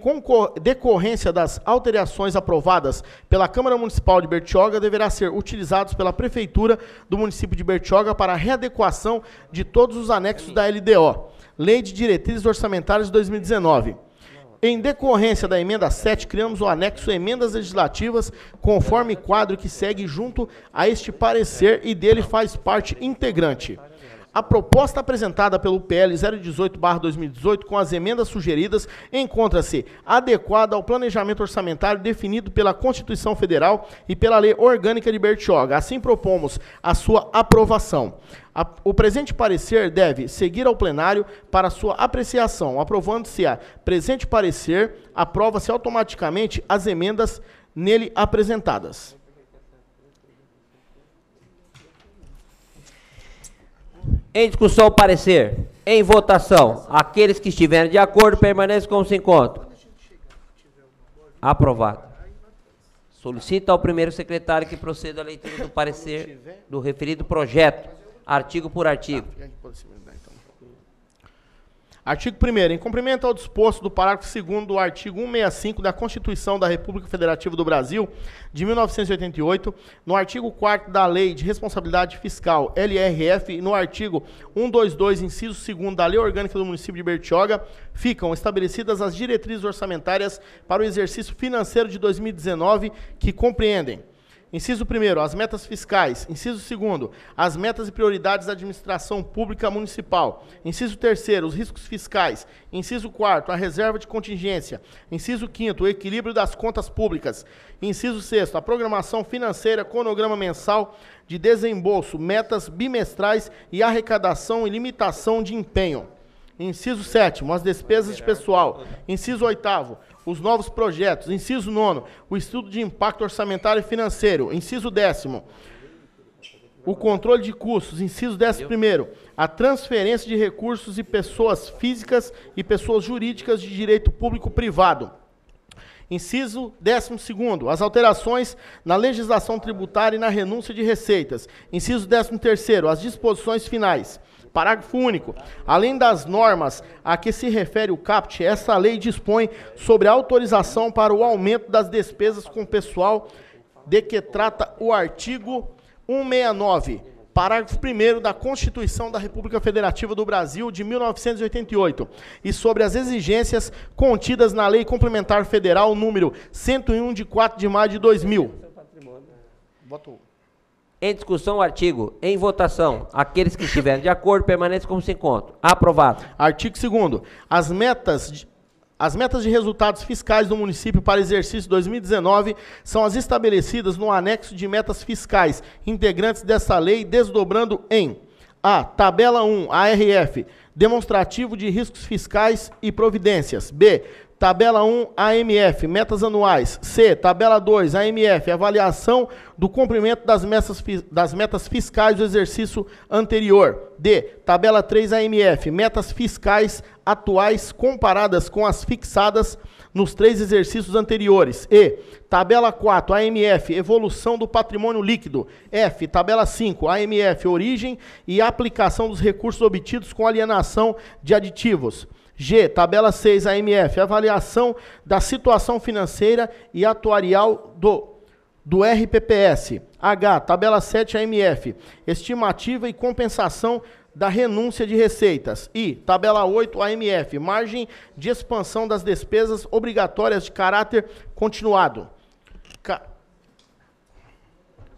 decorrência das alterações aprovadas pela Câmara Municipal de Bertioga, deverá ser utilizados pela Prefeitura do município de Bertioga para a readequação de todos os anexos da LDO, Lei de Diretrizes Orçamentárias de 2019. Em decorrência da emenda 7, criamos o anexo Emendas Legislativas, conforme quadro que segue junto a este parecer e dele faz parte integrante. A proposta apresentada pelo PL 018/2018 com as emendas sugeridas encontra-se adequada ao planejamento orçamentário definido pela Constituição Federal e pela Lei Orgânica de Bertioga. Assim propomos a sua aprovação. O presente parecer deve seguir ao plenário para sua apreciação. Aprovando-se a presente parecer, aprova-se automaticamente as emendas nele apresentadas. Em discussão, o parecer. Em votação. Aqueles que estiverem de acordo permaneçam como se encontram. Aprovado. Solicito ao primeiro secretário que proceda à leitura do parecer do referido projeto, artigo por artigo. Artigo 1º. Em cumprimento ao disposto do parágrafo 2º do artigo 165 da Constituição da República Federativa do Brasil, de 1988, no artigo 4º da Lei de Responsabilidade Fiscal, LRF, e no artigo 122, inciso 2º da Lei Orgânica do Município de Bertioga, ficam estabelecidas as diretrizes orçamentárias para o exercício financeiro de 2019, que compreendem: inciso 1º, as metas fiscais. Inciso 2º, as metas e prioridades da administração pública municipal. Inciso 3º, os riscos fiscais. Inciso 4º, a reserva de contingência. Inciso 5º, o equilíbrio das contas públicas. Inciso 6º, a programação financeira, cronograma mensal de desembolso, metas bimestrais e arrecadação e limitação de empenho. Inciso 7º, as despesas de pessoal. Inciso 8º, os novos projetos. Inciso 9º, o estudo de impacto orçamentário e financeiro. Inciso 10º, o controle de custos. Inciso 11º, a transferência de recursos e pessoas físicas e pessoas jurídicas de direito público-privado. Inciso 12º, as alterações na legislação tributária e na renúncia de receitas. Inciso 13º, as disposições finais. Parágrafo único. Além das normas a que se refere o caput, esta lei dispõe sobre a autorização para o aumento das despesas com pessoal de que trata o artigo 169, parágrafo 1º da Constituição da República Federativa do Brasil de 1988, e sobre as exigências contidas na Lei Complementar Federal número 101 de 4 de maio de 2000. Voto. Em discussão o artigo. Em votação. Aqueles que estiverem de acordo permaneçam como se encontram. Aprovado. Artigo 2º. As metas de resultados fiscais do município para exercício 2019 são as estabelecidas no anexo de metas fiscais integrantes desta lei, desdobrando em: A. Tabela 1, ARF, demonstrativo de riscos fiscais e providências. B. Tabela 1, AMF, metas anuais. C. Tabela 2, AMF, avaliação do cumprimento das metas fiscais do exercício anterior. D. Tabela 3, AMF, metas fiscais atuais comparadas com as fixadas nos 3 exercícios anteriores. E. Tabela 4, AMF, evolução do patrimônio líquido. F. Tabela 5, AMF, origem e aplicação dos recursos obtidos com alienação de aditivos. G. Tabela 6, AMF, avaliação da situação financeira e atuarial do RPPS. H. Tabela 7, AMF, estimativa e compensação da renúncia de receitas. I. Tabela 8, AMF, margem de expansão das despesas obrigatórias de caráter continuado.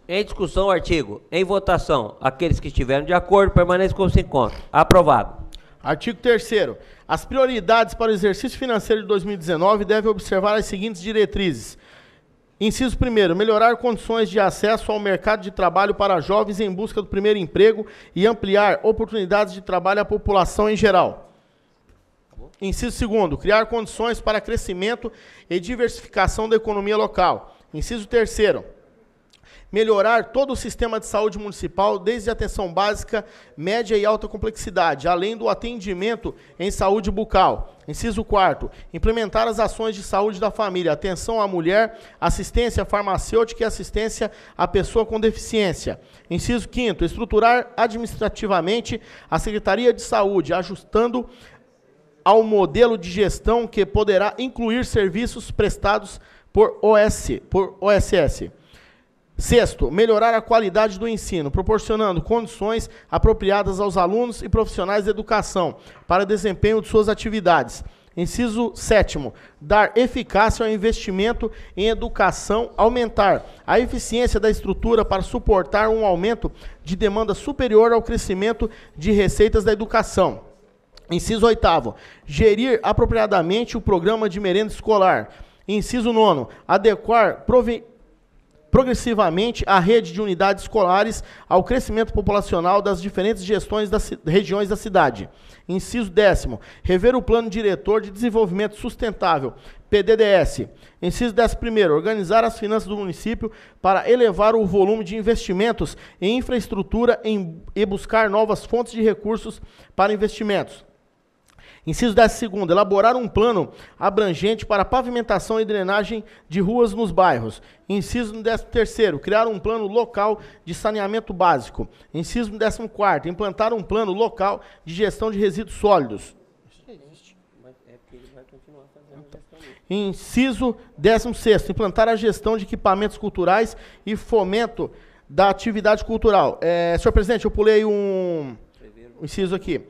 Em discussão o artigo. Em votação. Aqueles que estiverem de acordo permaneçam como se encontram. Aprovado. Artigo 3º. As prioridades para o exercício financeiro de 2019 devem observar as seguintes diretrizes. Inciso 1º, melhorar condições de acesso ao mercado de trabalho para jovens em busca do primeiro emprego e ampliar oportunidades de trabalho à população em geral. Inciso 2º, criar condições para crescimento e diversificação da economia local. Inciso 3º, melhorar todo o sistema de saúde municipal, desde a atenção básica, média e alta complexidade, além do atendimento em saúde bucal. Inciso 4º, implementar as ações de saúde da família, atenção à mulher, assistência farmacêutica e assistência à pessoa com deficiência. Inciso 5º, estruturar administrativamente a Secretaria de Saúde, ajustando ao modelo de gestão que poderá incluir serviços prestados por OSS. Sexto, melhorar a qualidade do ensino, proporcionando condições apropriadas aos alunos e profissionais de educação para desempenho de suas atividades. Inciso 7º, dar eficácia ao investimento em educação, aumentar a eficiência da estrutura para suportar um aumento de demanda superior ao crescimento de receitas da educação. Inciso 8º, gerir apropriadamente o programa de merenda escolar. Inciso 9º, adequar progressivamente a rede de unidades escolares ao crescimento populacional das diferentes gestões das regiões da cidade. Inciso 10º, rever o Plano Diretor de Desenvolvimento Sustentável, PDDS. Inciso 11º, organizar as finanças do município para elevar o volume de investimentos em infraestrutura e buscar novas fontes de recursos para investimentos. Inciso 12º, elaborar um plano abrangente para pavimentação e drenagem de ruas nos bairros. Inciso 13º, criar um plano local de saneamento básico. Inciso 14º, implantar um plano local de gestão de resíduos sólidos. Inciso 16º, implantar a gestão de equipamentos culturais e fomento da atividade cultural. Senhor presidente, eu pulei um inciso aqui.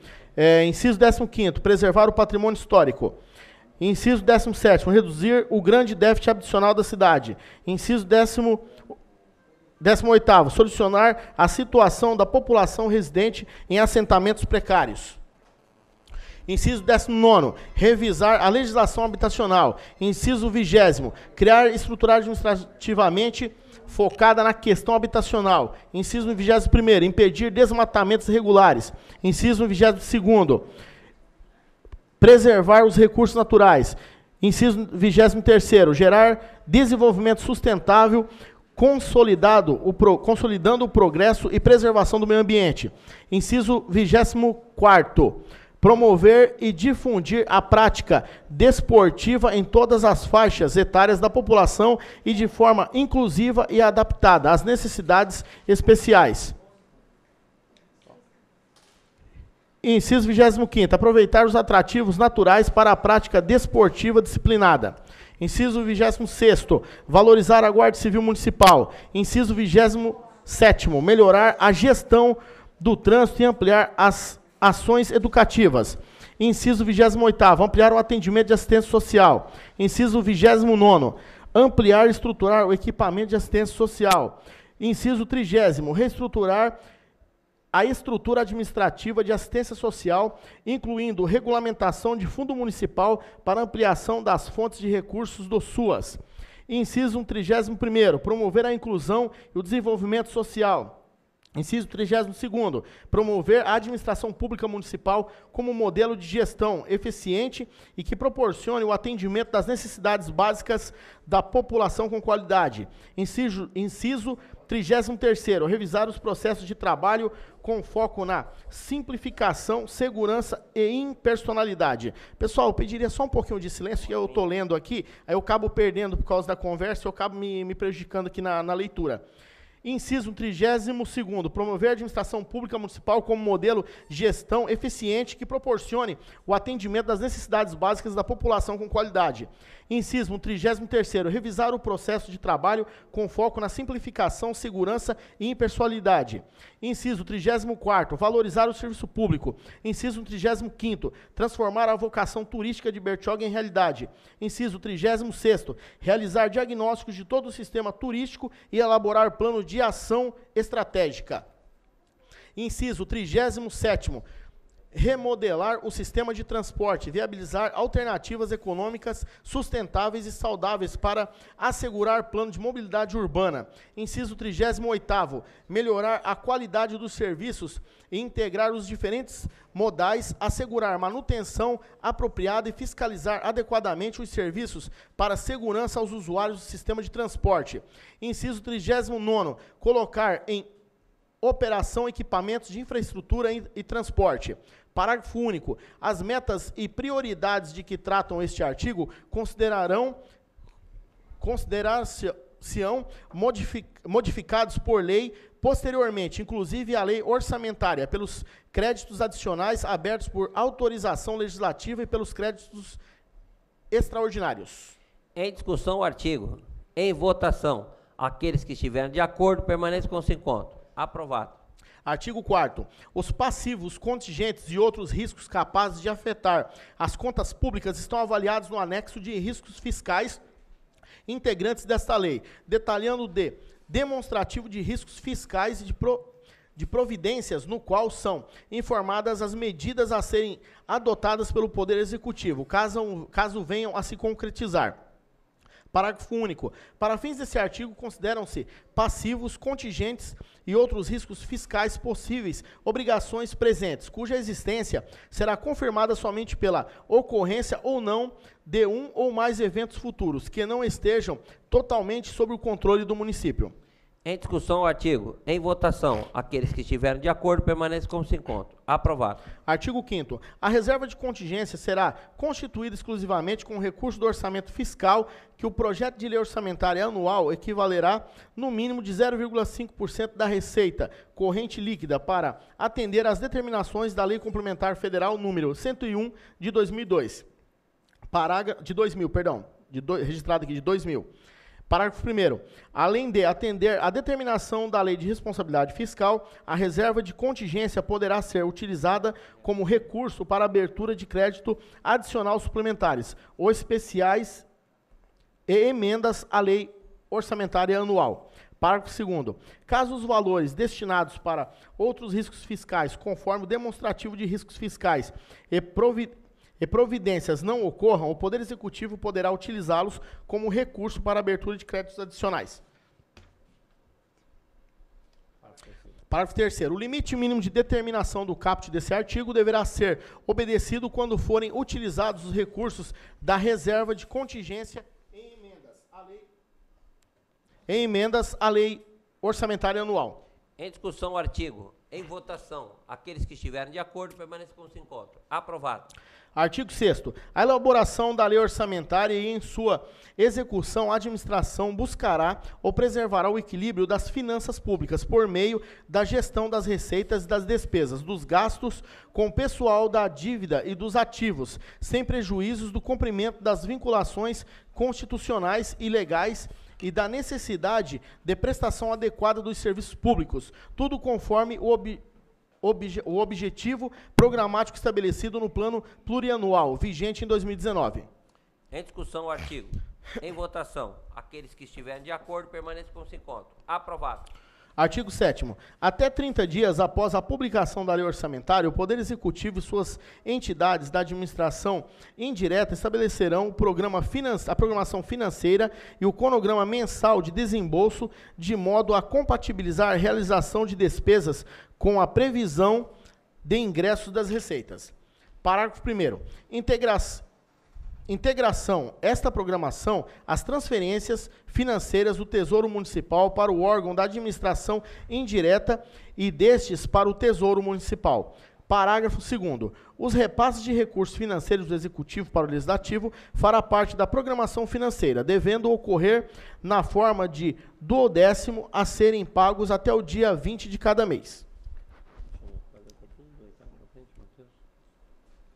Inciso 15º, preservar o patrimônio histórico. Inciso 17º, reduzir o grande déficit habitacional da cidade. Inciso 18º, solucionar a situação da população residente em assentamentos precários. Inciso 19º, revisar a legislação habitacional. Inciso 20º, criar e estruturar administrativamente focada na questão habitacional. Inciso 21º, impedir desmatamentos irregulares. Inciso 22º, preservar os recursos naturais. Inciso 23º, gerar desenvolvimento sustentável, consolidando o progresso e preservação do meio ambiente. Inciso 24º, promover e difundir a prática desportiva em todas as faixas etárias da população e de forma inclusiva e adaptada às necessidades especiais. Inciso 25º, aproveitar os atrativos naturais para a prática desportiva disciplinada. Inciso 26º, valorizar a Guarda Civil Municipal. Inciso 27º, melhorar a gestão do trânsito e ampliar as ações educativas. Inciso 28º, ampliar o atendimento de assistência social. Inciso 29º, ampliar e estruturar o equipamento de assistência social. Inciso 30º, reestruturar a estrutura administrativa de assistência social, incluindo regulamentação de fundo municipal para ampliação das fontes de recursos do SUAS. Inciso 31º, promover a inclusão e o desenvolvimento social. Inciso 32º, promover a administração pública municipal como modelo de gestão eficiente e que proporcione o atendimento das necessidades básicas da população com qualidade. Inciso 33º, revisar os processos de trabalho com foco na simplificação, segurança e impersonalidade. Pessoal, eu pediria só um pouquinho de silêncio, que eu estou lendo aqui, aí eu acabo perdendo por causa da conversa, eu acabo me prejudicando aqui na leitura. Inciso 32º, promover a administração pública municipal como modelo de gestão eficiente que proporcione o atendimento das necessidades básicas da população com qualidade. Inciso 33º, revisar o processo de trabalho com foco na simplificação, segurança e impessoalidade. Inciso 34º, valorizar o serviço público. Inciso 35º, transformar a vocação turística de Bertioga em realidade. Inciso 36º, realizar diagnósticos de todo o sistema turístico e elaborar plano de ação estratégica. Inciso 37º, remodelar o sistema de transporte, viabilizar alternativas econômicas sustentáveis e saudáveis para assegurar plano de mobilidade urbana. Inciso 38º, melhorar a qualidade dos serviços e integrar os diferentes modais, assegurar manutenção apropriada e fiscalizar adequadamente os serviços para segurança aos usuários do sistema de transporte. Inciso 39º, colocar em operação equipamentos de infraestrutura e transporte. Parágrafo único. As metas e prioridades de que tratam este artigo considerar-se-ão modificados por lei posteriormente, inclusive a lei orçamentária, pelos créditos adicionais abertos por autorização legislativa e pelos créditos extraordinários. Em discussão o artigo. Em votação. Aqueles que estiverem de acordo permaneçam com seu encontro. Aprovado. Artigo 4º. Os passivos, contingentes e outros riscos capazes de afetar as contas públicas estão avaliados no anexo de riscos fiscais integrantes desta lei, detalhando de demonstrativo de riscos fiscais e de providências no qual são informadas as medidas a serem adotadas pelo Poder Executivo, caso venham a se concretizar. Parágrafo único. Para fins desse artigo, consideram-se passivos, contingentes e outros riscos fiscais possíveis, obrigações presentes, cuja existência será confirmada somente pela ocorrência ou não de um ou mais eventos futuros, que não estejam totalmente sob o controle do município. Em discussão o artigo. Em votação. Aqueles que estiverem de acordo permaneçam como se encontram. Aprovado. Artigo 5º. A reserva de contingência será constituída exclusivamente com recurso do orçamento fiscal, que o projeto de lei orçamentária anual equivalerá no mínimo de 0,5% da receita corrente líquida para atender às determinações da Lei Complementar Federal número 101 de 2002. de 2000, perdão, registrado aqui de 2000. Parágrafo 1º. Além de atender à determinação da Lei de Responsabilidade Fiscal, a reserva de contingência poderá ser utilizada como recurso para abertura de crédito adicional suplementares ou especiais e emendas à Lei Orçamentária Anual. Parágrafo 2º. Caso os valores destinados para outros riscos fiscais, conforme o demonstrativo de riscos fiscais e providências não ocorram, o Poder Executivo poderá utilizá-los como recurso para abertura de créditos adicionais. Parágrafo 3º. O limite mínimo de determinação do caput desse artigo deverá ser obedecido quando forem utilizados os recursos da reserva de contingência em emendas à Lei Orçamentária Anual. Em discussão, o artigo. Em votação. Aqueles que estiverem de acordo, permaneçam como se encontram. Aprovado. Artigo 6º. A elaboração da lei orçamentária e em sua execução, a administração buscará ou preservará o equilíbrio das finanças públicas por meio da gestão das receitas e das despesas, dos gastos com o pessoal, da dívida e dos ativos, sem prejuízos do cumprimento das vinculações constitucionais e legais e da necessidade de prestação adequada dos serviços públicos, tudo conforme o objetivo programático estabelecido no plano plurianual, vigente em 2019. Em discussão, o artigo. Em votação. Aqueles que estiverem de acordo, permaneçam como se encontram. Aprovado. Artigo 7º. Até 30 dias após a publicação da lei orçamentária, o Poder Executivo e suas entidades da administração indireta estabelecerão a programação financeira e o cronograma mensal de desembolso, de modo a compatibilizar a realização de despesas com a previsão de ingressos das receitas. Parágrafo 1º. Integração, esta programação, as transferências financeiras do Tesouro Municipal para o órgão da administração indireta e destes para o Tesouro Municipal. Parágrafo 2º. Os repasses de recursos financeiros do Executivo para o Legislativo fará parte da programação financeira, devendo ocorrer na forma de duodécimo a serem pagos até o dia 20 de cada mês.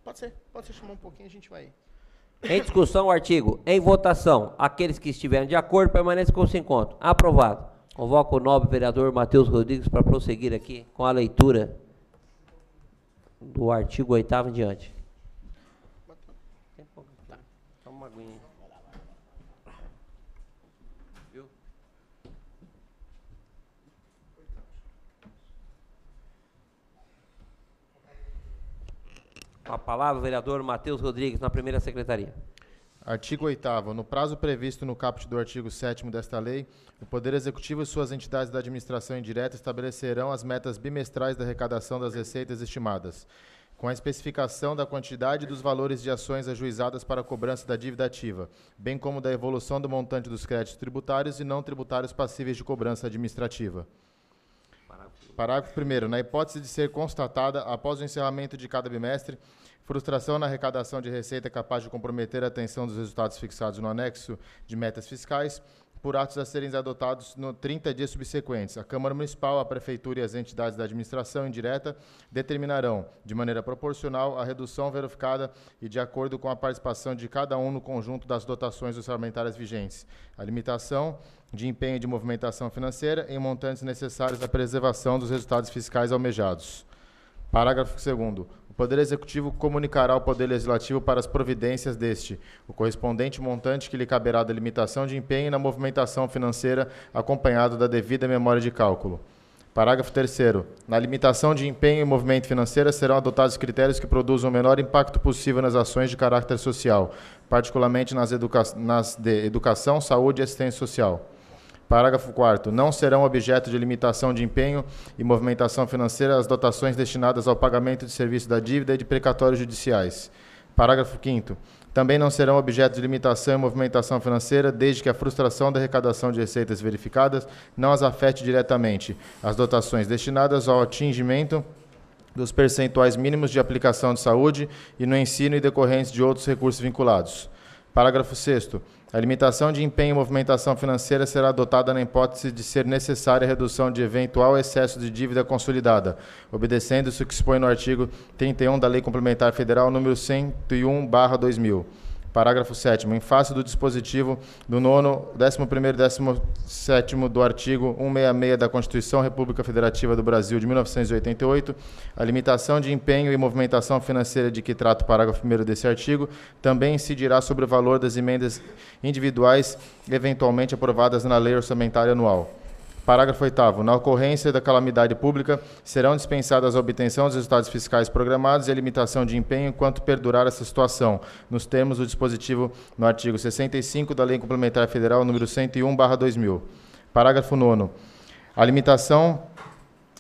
Pode ser chamar um pouquinho, a gente vai... Em discussão, o artigo. Em votação. Aqueles que estiverem de acordo, permaneçam como se encontram. Aprovado. Convoco o nobre vereador Matheus Rodrigues para prosseguir aqui com a leitura do artigo 8º em diante. Toma uma aguinha aí. Viu? Com a palavra, o vereador Matheus Rodrigues, na primeira secretaria. Artigo 8º. No prazo previsto no caput do artigo 7º desta lei, o Poder Executivo e suas entidades da administração indireta estabelecerão as metas bimestrais da arrecadação das receitas estimadas, com a especificação da quantidade e dos valores de ações ajuizadas para a cobrança da dívida ativa, bem como da evolução do montante dos créditos tributários e não tributários passíveis de cobrança administrativa. Parágrafo 1º. Na hipótese de ser constatada, após o encerramento de cada bimestre, frustração na arrecadação de receita capaz de comprometer a atenção dos resultados fixados no anexo de metas fiscais, por atos a serem adotados no 30 dias subsequentes, a Câmara Municipal, a Prefeitura e as entidades da administração indireta determinarão, de maneira proporcional, a redução verificada e de acordo com a participação de cada um no conjunto das dotações orçamentárias vigentes, a limitação de empenho e de movimentação financeira em montantes necessários à preservação dos resultados fiscais almejados. Parágrafo 2º. O Poder Executivo comunicará ao Poder Legislativo para as providências deste, o correspondente montante que lhe caberá da limitação de empenho na movimentação financeira, acompanhado da devida memória de cálculo. Parágrafo 3º. Na limitação de empenho e movimento financeiro serão adotados critérios que produzam o menor impacto possível nas ações de caráter social, particularmente nas de educação, saúde e assistência social. Parágrafo 4º. Não serão objeto de limitação de empenho e movimentação financeira as dotações destinadas ao pagamento de serviço da dívida e de precatórios judiciais. Parágrafo 5º. Também não serão objeto de limitação e movimentação financeira, desde que a frustração da arrecadação de receitas verificadas não as afete diretamente, as dotações destinadas ao atingimento dos percentuais mínimos de aplicação de saúde e no ensino e decorrentes de outros recursos vinculados. Parágrafo 6º. A limitação de empenho e movimentação financeira será adotada na hipótese de ser necessária a redução de eventual excesso de dívida consolidada, obedecendo-se o que expõe no artigo 31 da Lei Complementar Federal número 101/2000. Parágrafo 7º. Em face do dispositivo do 9º, 11º e 17º do artigo 166 da Constituição República Federativa do Brasil de 1988, a limitação de empenho e movimentação financeira de que trata o parágrafo 1º desse artigo também incidirá sobre o valor das emendas individuais eventualmente aprovadas na Lei Orçamentária Anual. Parágrafo 8º. Na ocorrência da calamidade pública, serão dispensadas a obtenção dos resultados fiscais programados e a limitação de empenho enquanto perdurar essa situação, nos termos do dispositivo no artigo 65 da Lei Complementar Federal número 101/2000. Parágrafo 9º. A limitação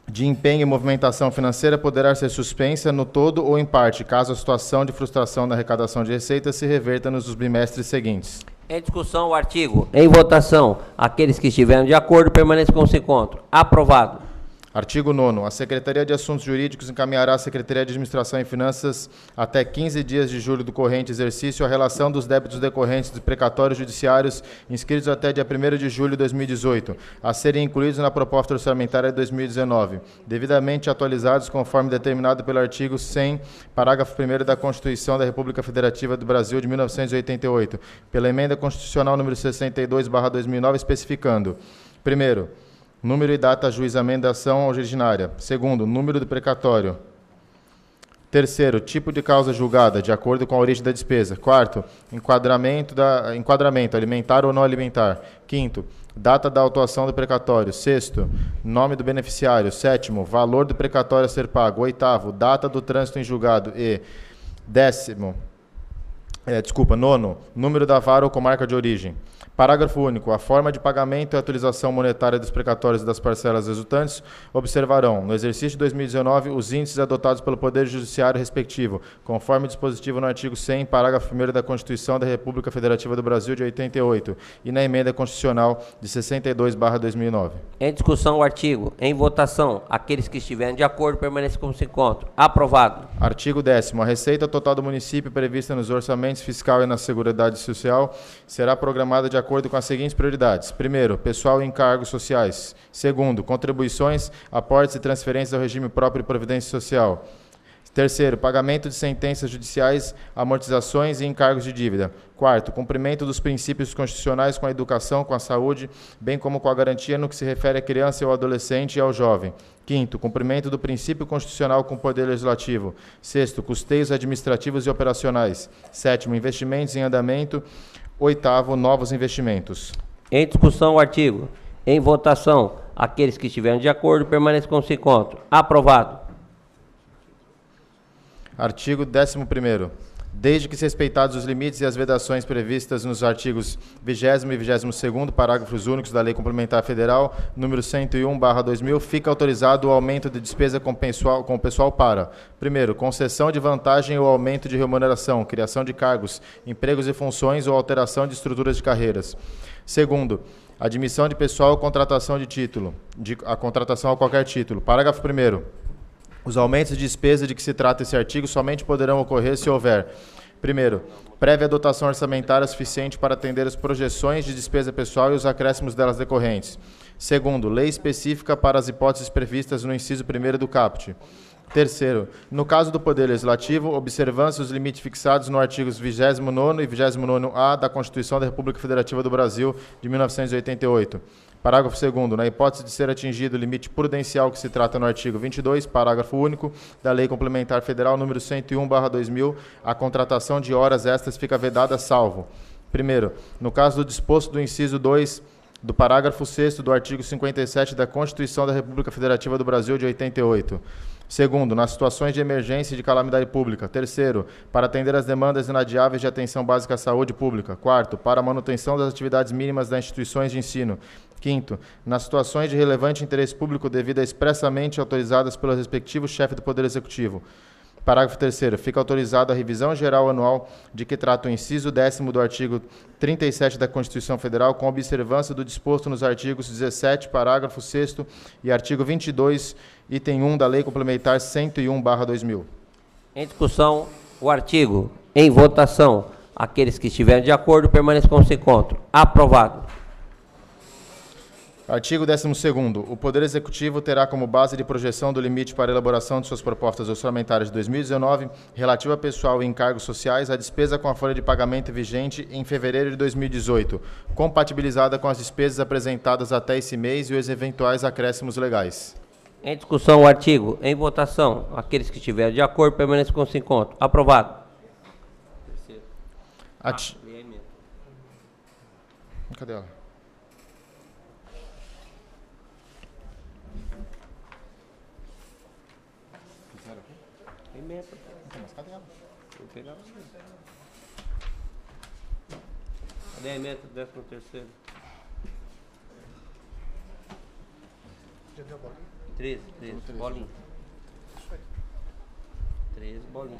de empenho e movimentação financeira poderá ser suspensa no todo ou em parte, caso a situação de frustração da arrecadação de receitas se reverta nos bimestres seguintes. Em discussão o artigo. Em votação. Aqueles que estiverem de acordo permaneçam com esse encontro. Aprovado. Artigo 9º. A Secretaria de Assuntos Jurídicos encaminhará à Secretaria de Administração e Finanças até 15 dias de julho do corrente exercício a relação dos débitos decorrentes de precatórios judiciários inscritos até dia 1º de julho de 2018, a serem incluídos na proposta orçamentária de 2019, devidamente atualizados conforme determinado pelo artigo 100, parágrafo 1º da Constituição da República Federativa do Brasil de 1988, pela emenda constitucional número 62/2009, especificando: primeiro, número e data ajuizamento da ação originária. Segundo, número do precatório. Terceiro, tipo de causa julgada, de acordo com a origem da despesa. Quarto, enquadramento alimentar ou não alimentar. Quinto, data da autuação do precatório. Sexto, nome do beneficiário. Sétimo, valor do precatório a ser pago. Oitavo, data do trânsito em julgado. E nono, número da vara ou comarca de origem. Parágrafo único. A forma de pagamento e a atualização monetária dos precatórios e das parcelas resultantes observarão, no exercício de 2019, os índices adotados pelo Poder Judiciário respectivo, conforme dispositivo no artigo 100, parágrafo 1º da Constituição da República Federativa do Brasil de 88 e na emenda constitucional de 62/2009. Em discussão o artigo. Em votação. Aqueles que estiverem de acordo permaneçam com esse encontro. Aprovado. Artigo 10º. A receita total do município prevista nos orçamentos fiscal e na Seguridade Social será programada de acordo com as seguintes prioridades. Primeiro, pessoal e encargos sociais. Segundo, contribuições, aportes e transferências ao regime próprio de previdência social. Terceiro, pagamento de sentenças judiciais, amortizações e encargos de dívida. Quarto, cumprimento dos princípios constitucionais com a educação, com a saúde, bem como com a garantia no que se refere à criança e ao adolescente e ao jovem. Quinto, cumprimento do princípio constitucional com o Poder Legislativo. Sexto, custeios administrativos e operacionais. Sétimo, investimentos em andamento. Oitavo, novos investimentos. Em discussão o artigo. Em votação. Aqueles que estiverem de acordo permaneçam com esse encontro. Aprovado. Artigo 11º. Desde que se respeitados os limites e as vedações previstas nos artigos 20º e 22º, parágrafos únicos da Lei Complementar Federal, número 101/2000, fica autorizado o aumento de despesa com o pessoal para: primeiro, concessão de vantagem ou aumento de remuneração, criação de cargos, empregos e funções ou alteração de estruturas de carreiras. Segundo, admissão de pessoal ou contratação de título, a contratação a qualquer título. Parágrafo 1º. Os aumentos de despesa de que se trata esse artigo somente poderão ocorrer se houver: primeiro, prévia dotação orçamentária suficiente para atender as projeções de despesa pessoal e os acréscimos delas decorrentes. Segundo, lei específica para as hipóteses previstas no inciso 1º do caput. Terceiro, no caso do Poder Legislativo, observância os limites fixados no artigos 29º e 29º-A da Constituição da República Federativa do Brasil de 1988. Parágrafo 2º. Na hipótese de ser atingido o limite prudencial que se trata no artigo 22, parágrafo único, da Lei Complementar Federal número 101/2000, a contratação de horas extras fica vedada salvo: primeiro, no caso do disposto do inciso 2 do parágrafo 6º do artigo 57 da Constituição da República Federativa do Brasil de 88. Segundo, nas situações de emergência e de calamidade pública. Terceiro, para atender às demandas inadiáveis de atenção básica à saúde pública. Quarto, para a manutenção das atividades mínimas das instituições de ensino. Quinto, nas situações de relevante interesse público devida expressamente autorizadas pelo respectivo chefe do Poder Executivo. Parágrafo 3º. Fica autorizada a revisão geral anual de que trata o inciso 10º do artigo 37 da Constituição Federal, com observância do disposto nos artigos 17, parágrafo 6º e artigo 22, item 1 da Lei Complementar 101/2000. Em discussão, o artigo. Em votação. Aqueles que estiverem de acordo permaneçam com esse encontro. Aprovado. Artigo 12º. O Poder Executivo terá como base de projeção do limite para elaboração de suas propostas orçamentárias de 2019, relativa a pessoal e encargos sociais, a despesa com a folha de pagamento vigente em fevereiro de 2018, compatibilizada com as despesas apresentadas até esse mês e os eventuais acréscimos legais. Em discussão o artigo. Em votação. Aqueles que estiverem de acordo permaneçam como se encontram. Aprovado. Cadê ela? Cadê a emenda do 13º? 13, bolinha. 13, bolinha.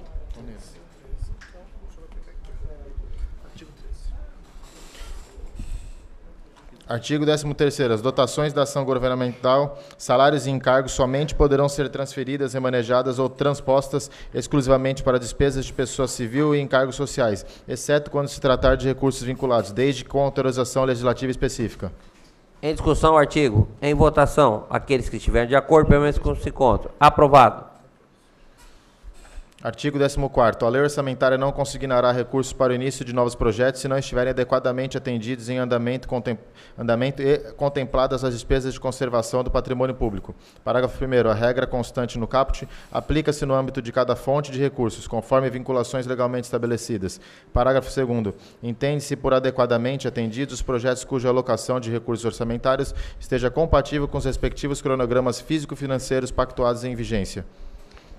Artigo 13º. As dotações da ação governamental, salários e encargos somente poderão ser transferidas, remanejadas ou transpostas exclusivamente para despesas de pessoa civil e encargos sociais, exceto quando se tratar de recursos vinculados, desde com autorização legislativa específica. Em discussão o artigo. Em votação. Aqueles que estiverem de acordo permaneçam como se encontram. Aprovado. Artigo 14º. A lei orçamentária não consignará recursos para o início de novos projetos se não estiverem adequadamente atendidos em andamento e contempladas as despesas de conservação do patrimônio público. Parágrafo 1º. A regra constante no caput aplica-se no âmbito de cada fonte de recursos, conforme vinculações legalmente estabelecidas. Parágrafo 2º. Entende-se por adequadamente atendidos os projetos cuja alocação de recursos orçamentários esteja compatível com os respectivos cronogramas físico-financeiros pactuados em vigência.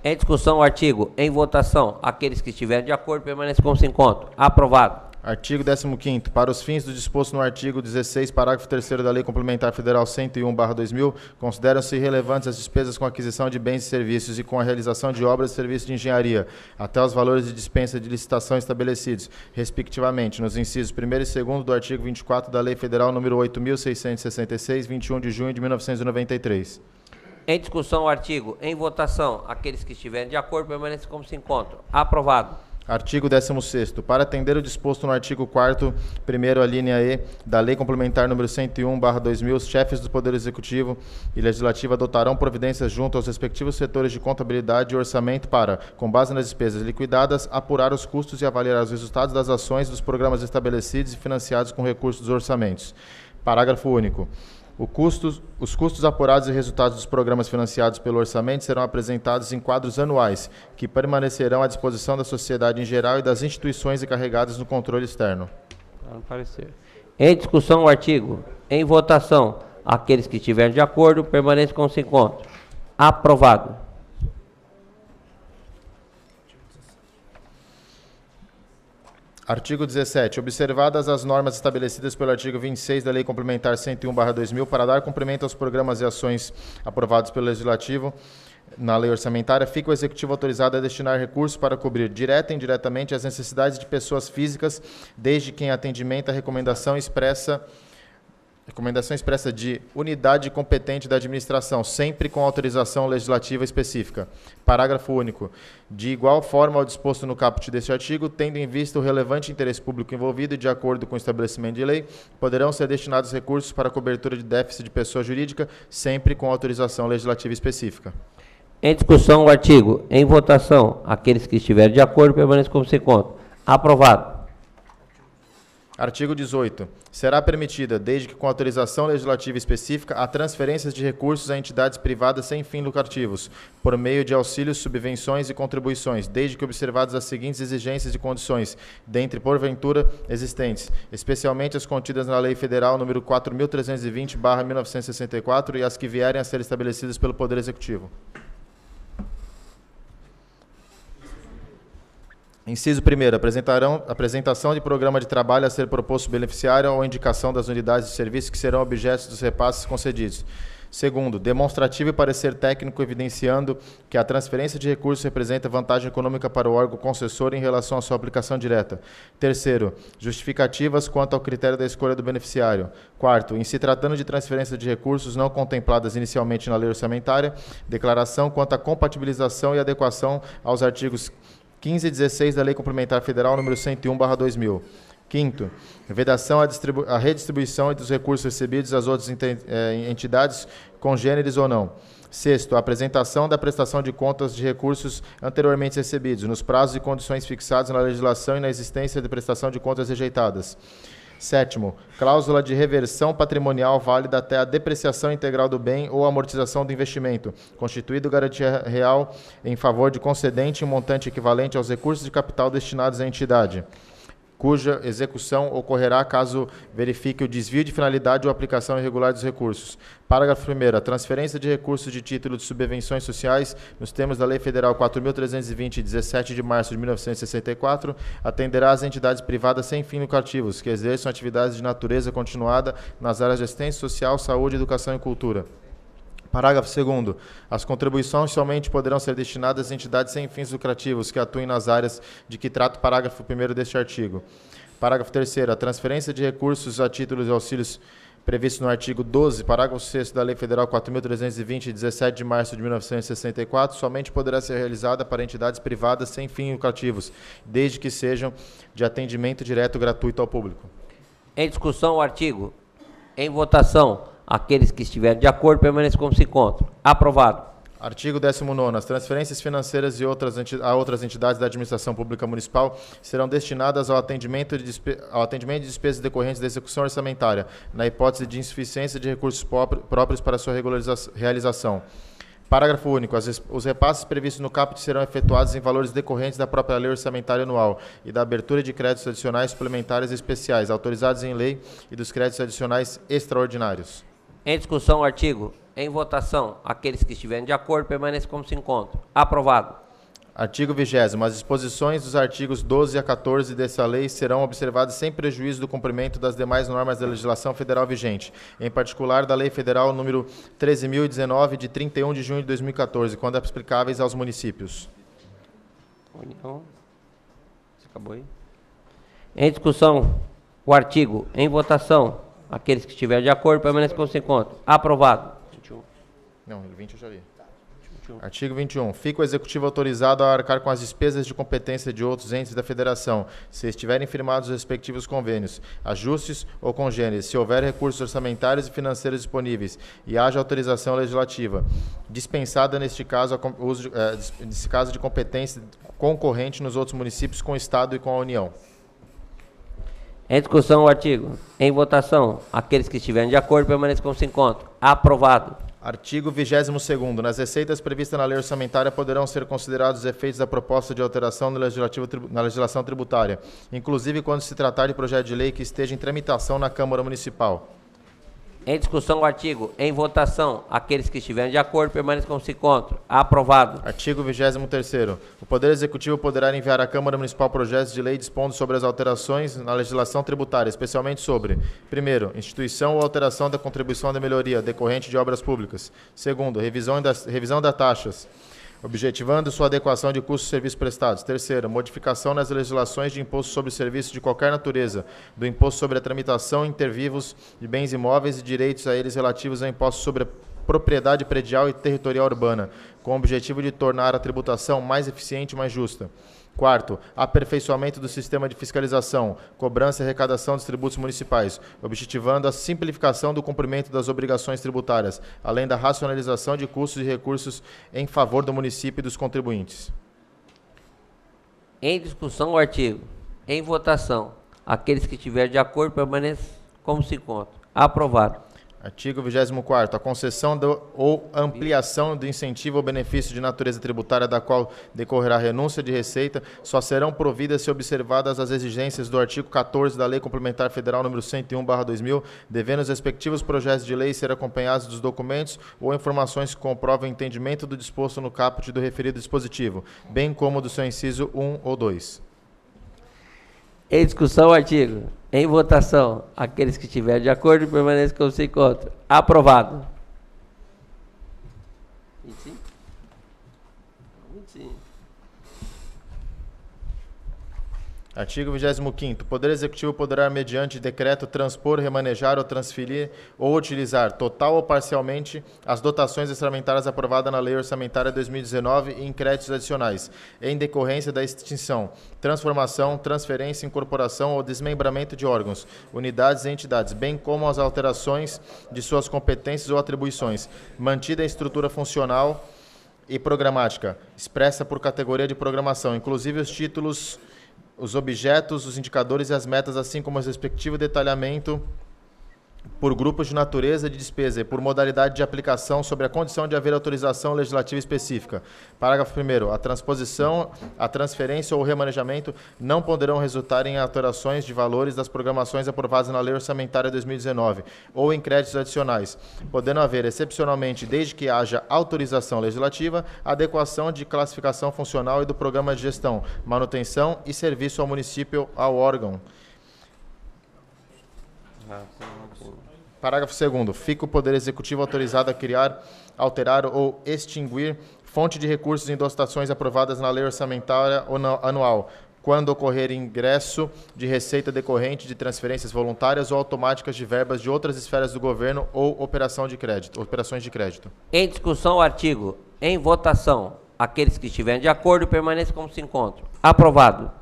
Em discussão o artigo. Em votação. Aqueles que estiverem de acordo permaneçam como se encontram. Aprovado. Artigo 15º. Para os fins do disposto no artigo 16, parágrafo 3º da Lei Complementar Federal 101/2000, consideram-se irrelevantes as despesas com aquisição de bens e serviços e com a realização de obras e serviços de engenharia, até os valores de dispensa de licitação estabelecidos, respectivamente, nos incisos 1º e 2º do artigo 24 da Lei Federal nº 8.666, 21 de junho de 1993. Em discussão o artigo. Em votação. Aqueles que estiverem de acordo permaneçam como se encontram. Aprovado. Artigo 16º. Para atender o disposto no artigo 4º, primeiro a linha E, da Lei Complementar nº 101/2000, os chefes do Poder Executivo e Legislativo adotarão providências junto aos respectivos setores de contabilidade e orçamento para, com base nas despesas liquidadas, apurar os custos e avaliar os resultados das ações dos programas estabelecidos e financiados com recursos dos orçamentos. Parágrafo único. Os custos apurados e resultados dos programas financiados pelo orçamento serão apresentados em quadros anuais, que permanecerão à disposição da sociedade em geral e das instituições encarregadas no controle externo. Em discussão o artigo. Em votação. Aqueles que estiverem de acordo permaneçam como se encontram. Aprovado. Artigo 17. Observadas as normas estabelecidas pelo artigo 26 da Lei Complementar 101/2000 para dar cumprimento aos programas e ações aprovados pelo Legislativo na lei orçamentária, fica o Executivo autorizado a destinar recursos para cobrir direta e indiretamente as necessidades de pessoas físicas, desde que em atendimento à recomendação expressa de unidade competente da administração, sempre com autorização legislativa específica. Parágrafo único. De igual forma ao disposto no caput deste artigo, tendo em vista o relevante interesse público envolvido e de acordo com o estabelecimento de lei, poderão ser destinados recursos para a cobertura de déficit de pessoa jurídica, sempre com autorização legislativa específica. Em discussão o artigo. Em votação. Aqueles que estiverem de acordo permaneçam como se encontram. Aprovado. Artigo 18. Será permitida, desde que com autorização legislativa específica, a transferência de recursos a entidades privadas sem fins lucrativos, por meio de auxílios, subvenções e contribuições, desde que observadas as seguintes exigências e condições, dentre porventura existentes, especialmente as contidas na Lei Federal nº 4.320/1964 e as que vierem a ser estabelecidas pelo Poder Executivo. Inciso 1º. Apresentação de programa de trabalho a ser proposto beneficiário ou indicação das unidades de serviço que serão objetos dos repasses concedidos. 2º. Demonstrativo e parecer técnico evidenciando que a transferência de recursos representa vantagem econômica para o órgão concessor em relação à sua aplicação direta. 3º. Justificativas quanto ao critério da escolha do beneficiário. 4º. Em se tratando de transferência de recursos não contempladas inicialmente na lei orçamentária, declaração quanto à compatibilização e adequação aos artigos 15 e 16 da Lei Complementar Federal nº 101/2000. Quinto, vedação à redistribuição dos recursos recebidos às outras entidades congêneres ou não. Sexto, a apresentação da prestação de contas de recursos anteriormente recebidos, nos prazos e condições fixados na legislação e na existência de prestação de contas rejeitadas. Sétimo, cláusula de reversão patrimonial válida até a depreciação integral do bem ou amortização do investimento, constituído garantia real em favor de concedente em montante equivalente aos recursos de capital destinados à entidade, cuja execução ocorrerá caso verifique o desvio de finalidade ou aplicação irregular dos recursos. Parágrafo 1º. A transferência de recursos de título de subvenções sociais, nos termos da Lei Federal 4.320, de 17 de março de 1964, atenderá às entidades privadas sem fins lucrativos, que exerçam atividades de natureza continuada nas áreas de assistência social, saúde, educação e cultura. Parágrafo 2º. As contribuições somente poderão ser destinadas às entidades sem fins lucrativos que atuem nas áreas de que trata o parágrafo 1º deste artigo. Parágrafo 3º. A transferência de recursos a títulos de auxílios previsto no artigo 12, parágrafo 6º da Lei Federal 4.320, de 17 de março de 1964, somente poderá ser realizada para entidades privadas sem fins lucrativos, desde que sejam de atendimento direto gratuito ao público. Em discussão o artigo. Em votação. Aqueles que estiverem de acordo permaneçam como se encontram. Aprovado. Artigo 19º. As transferências financeiras a outras entidades da administração pública municipal serão destinadas ao atendimento de despesas decorrentes da execução orçamentária, na hipótese de insuficiência de recursos próprios para sua realização. Parágrafo único. Os repasses previstos no caput serão efetuados em valores decorrentes da própria lei orçamentária anual e da abertura de créditos adicionais suplementares e especiais, autorizados em lei, e dos créditos adicionais extraordinários. Em discussão o artigo. Em votação. Aqueles que estiverem de acordo permaneçam como se encontram. Aprovado. Artigo 20º. As disposições dos artigos 12 a 14 dessa lei serão observadas sem prejuízo do cumprimento das demais normas da legislação federal vigente, em particular da Lei Federal número 13.019, de 31 de junho de 2014, quando aplicáveis aos municípios. União. Você acabou aí? Em discussão o artigo. Em votação. Aqueles que estiverem de acordo permaneçam como se encontram. Aprovado. 21. Não, 20 eu já li. Artigo 21. Fica o Executivo autorizado a arcar com as despesas de competência de outros entes da Federação, se estiverem firmados os respectivos convênios, ajustes ou congêneres, se houver recursos orçamentários e financeiros disponíveis e haja autorização legislativa, dispensada neste caso nesse caso de competência concorrente nos outros municípios com o Estado e com a União. Em discussão o artigo. Em votação. Aqueles que estiverem de acordo permaneçam como se encontram. Aprovado. Artigo 22º. Nas receitas previstas na lei orçamentária poderão ser considerados os efeitos da proposta de alteração na legislação tributária, inclusive quando se tratar de projeto de lei que esteja em tramitação na Câmara Municipal. Em discussão o artigo. Em votação. Aqueles que estiverem de acordo permaneçam como se encontram. Aprovado. Artigo 23º. O Poder Executivo poderá enviar à Câmara Municipal projetos de lei dispondo sobre as alterações na legislação tributária, especialmente sobre: primeiro, instituição ou alteração da contribuição de melhoria decorrente de obras públicas; segundo, revisão das taxas, objetivando sua adequação de custos e serviços prestados; terceiro, modificação nas legislações de imposto sobre serviços de qualquer natureza, do imposto sobre a tramitação inter vivos de bens imóveis e direitos a eles relativos ao imposto sobre a propriedade predial e territorial urbana, com o objetivo de tornar a tributação mais eficiente e mais justa. Quarto, aperfeiçoamento do sistema de fiscalização, cobrança e arrecadação dos tributos municipais, objetivando a simplificação do cumprimento das obrigações tributárias, além da racionalização de custos e recursos em favor do município e dos contribuintes. Em discussão o artigo. Em votação. Aqueles que estiverem de acordo permaneçam como se encontram. Aprovado. Artigo 24º. A concessão ou ampliação do incentivo ou benefício de natureza tributária da qual decorrerá renúncia de receita só serão providas se observadas as exigências do artigo 14 da Lei Complementar Federal número 101/2000, devendo os respectivos projetos de lei ser acompanhados dos documentos ou informações que comprovem o entendimento do disposto no caput do referido dispositivo, bem como do seu inciso 1 ou 2. Em discussão o artigo. Em votação. Aqueles que estiverem de acordo permaneçam como se encontram. Aprovado. 25? 25. Artigo 25º. O Poder Executivo poderá, mediante decreto, transpor, remanejar ou transferir ou utilizar, total ou parcialmente, as dotações orçamentárias aprovadas na Lei Orçamentária 2019 e em créditos adicionais, em decorrência da extinção, transformação, transferência, incorporação ou desmembramento de órgãos, unidades e entidades, bem como as alterações de suas competências ou atribuições, mantida a estrutura funcional e programática, expressa por categoria de programação, inclusive os títulos, os objetos, os indicadores e as metas, assim como o respectivo detalhamento por grupos de natureza de despesa e por modalidade de aplicação sobre a condição de haver autorização legislativa específica. Parágrafo 1º. A transposição, a transferência ou o remanejamento não poderão resultar em alterações de valores das programações aprovadas na Lei Orçamentária 2019 ou em créditos adicionais, podendo haver, excepcionalmente, desde que haja autorização legislativa, adequação de classificação funcional e do programa de gestão, manutenção e serviço ao município ao órgão. Parágrafo 2º. Fica o Poder Executivo autorizado a criar, alterar ou extinguir fonte de recursos em dotações aprovadas na Lei Orçamentária ou anual, quando ocorrer ingresso de receita decorrente de transferências voluntárias ou automáticas de verbas de outras esferas do governo ou operações de crédito. Em discussão o artigo. Em votação. Aqueles que estiverem de acordo permaneçam como se encontram. Aprovado.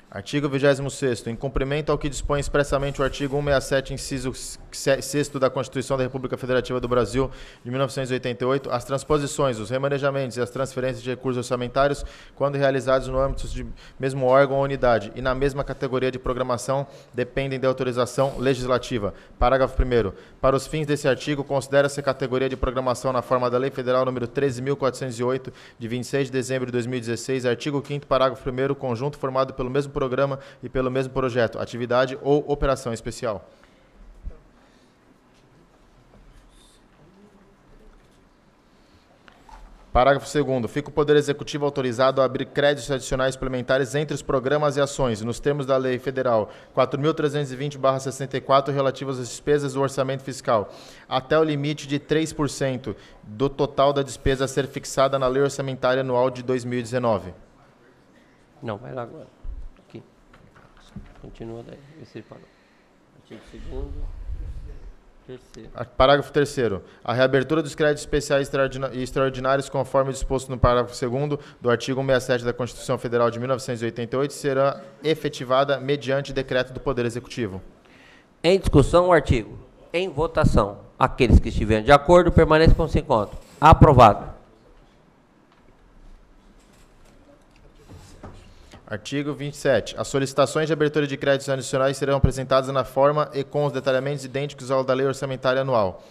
Artigo 26º. Em cumprimento ao que dispõe expressamente o artigo 167, inciso 6º da Constituição da República Federativa do Brasil, de 1988, as transposições, os remanejamentos e as transferências de recursos orçamentários, quando realizados no âmbito de mesmo órgão ou unidade e na mesma categoria de programação, dependem de autorização legislativa. Parágrafo 1º. Para os fins desse artigo, considera-se categoria de programação na forma da Lei Federal nº 13.408, de 26 de dezembro de 2016, artigo 5º, parágrafo 1º, conjunto formado pelo mesmo programa e pelo mesmo projeto, atividade ou operação especial. Parágrafo 2º. Fica o Poder Executivo autorizado a abrir créditos adicionais suplementares entre os programas e ações, nos termos da Lei Federal 4.320/64, relativas às despesas do orçamento fiscal, até o limite de 3% do total da despesa a ser fixada na Lei Orçamentária Anual de 2019. Não, vai lá agora. Aqui. Continua daí. Vê se ele parou. Artigo 2º. Terceiro. Parágrafo 3º. A reabertura dos créditos especiais e extraordinários, conforme disposto no parágrafo 2º do artigo 167 da Constituição Federal de 1988, será efetivada mediante decreto do Poder Executivo. Em discussão o artigo. Em votação. Aqueles que estiverem de acordo permaneçam como se encontram. Aprovado. Artigo 27. As solicitações de abertura de créditos adicionais serão apresentadas na forma e com os detalhamentos idênticos ao da Lei Orçamentária Anual.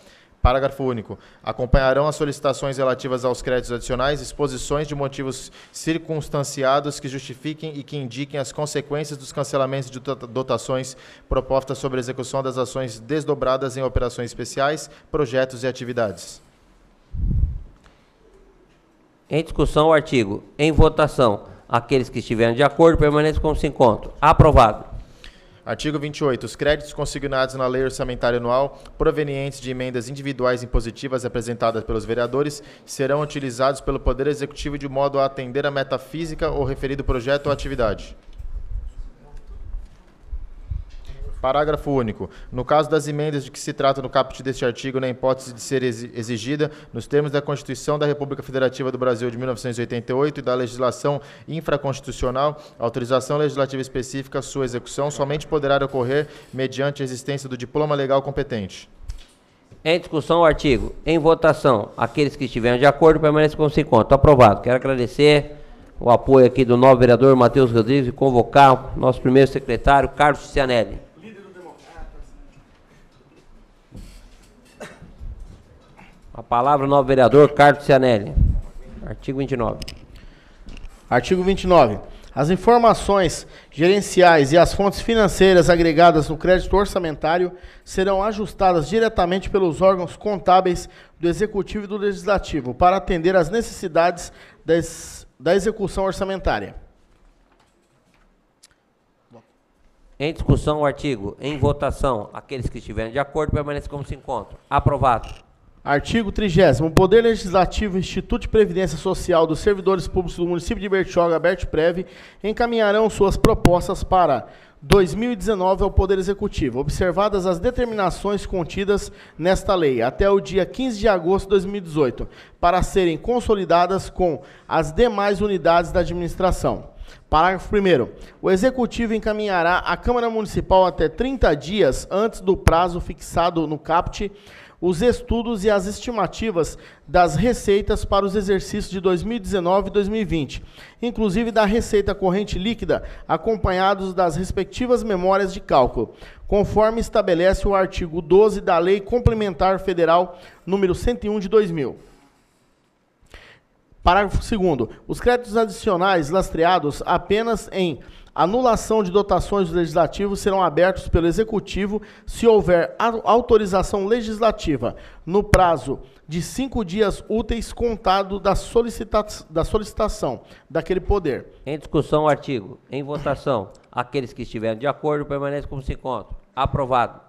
Parágrafo único. Acompanharão as solicitações relativas aos créditos adicionais exposições de motivos circunstanciados que justifiquem e que indiquem as consequências dos cancelamentos de dotações propostas sobre a execução das ações desdobradas em operações especiais, projetos e atividades. Em discussão o artigo. Em votação. Aqueles que estiverem de acordo permaneçam como se encontram. Aprovado. Artigo 28. Os créditos consignados na Lei Orçamentária Anual, provenientes de emendas individuais impositivas apresentadas pelos vereadores, serão utilizados pelo Poder Executivo de modo a atender a meta física ou referido projeto ou atividade. Parágrafo único. No caso das emendas de que se trata no caput deste artigo, na hipótese de ser exigida, nos termos da Constituição da República Federativa do Brasil de 1988 e da legislação infraconstitucional, a autorização legislativa específica, sua execução, somente poderá ocorrer mediante a existência do diploma legal competente. Em discussão o artigo. Em votação. Aqueles que estiverem de acordo permaneçam como se encontram. Aprovado. Quero agradecer o apoio aqui do novo vereador Matheus Rodrigues e convocar o nosso primeiro secretário, Carlos Cianelli. A palavra ao novo vereador Carlos Cianelli. Artigo 29. Artigo 29. As informações gerenciais e as fontes financeiras agregadas no crédito orçamentário serão ajustadas diretamente pelos órgãos contábeis do Executivo e do Legislativo para atender às necessidades da execução orçamentária. Em discussão o artigo. Em votação. Aqueles que estiverem de acordo permaneçam como se encontram. Aprovado. Artigo 30º. O Poder Legislativo e o Instituto de Previdência Social dos Servidores Públicos do município de Bertioga, Bertprev, encaminharão suas propostas para 2019 ao Poder Executivo, observadas as determinações contidas nesta lei, até o dia 15 de agosto de 2018, para serem consolidadas com as demais unidades da administração. Parágrafo 1º. O Executivo encaminhará à Câmara Municipal até 30 dias antes do prazo fixado no CAPT os estudos e as estimativas das receitas para os exercícios de 2019 e 2020, inclusive da receita corrente líquida, acompanhados das respectivas memórias de cálculo, conforme estabelece o artigo 12 da Lei Complementar Federal número 101 de 2000. Parágrafo 2º. Os créditos adicionais lastreados apenas em anulação de dotações do Legislativo serão abertos pelo Executivo se houver autorização legislativa no prazo de 5 dias úteis contado da solicitação daquele poder. Em discussão o artigo. Em votação. Aqueles que estiverem de acordo permaneçam como se encontram. Aprovado.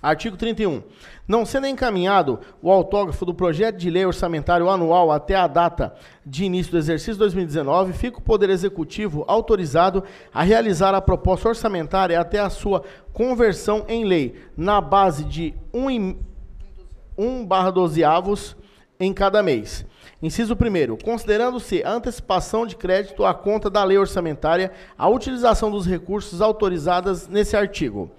Artigo 31. Não sendo encaminhado o autógrafo do projeto de lei orçamentário anual até a data de início do exercício 2019, fica o Poder Executivo autorizado a realizar a proposta orçamentária até a sua conversão em lei, na base de 1/12 em cada mês. Inciso 1º. Considerando-se a antecipação de crédito à conta da lei orçamentária, a utilização dos recursos autorizadas nesse artigo.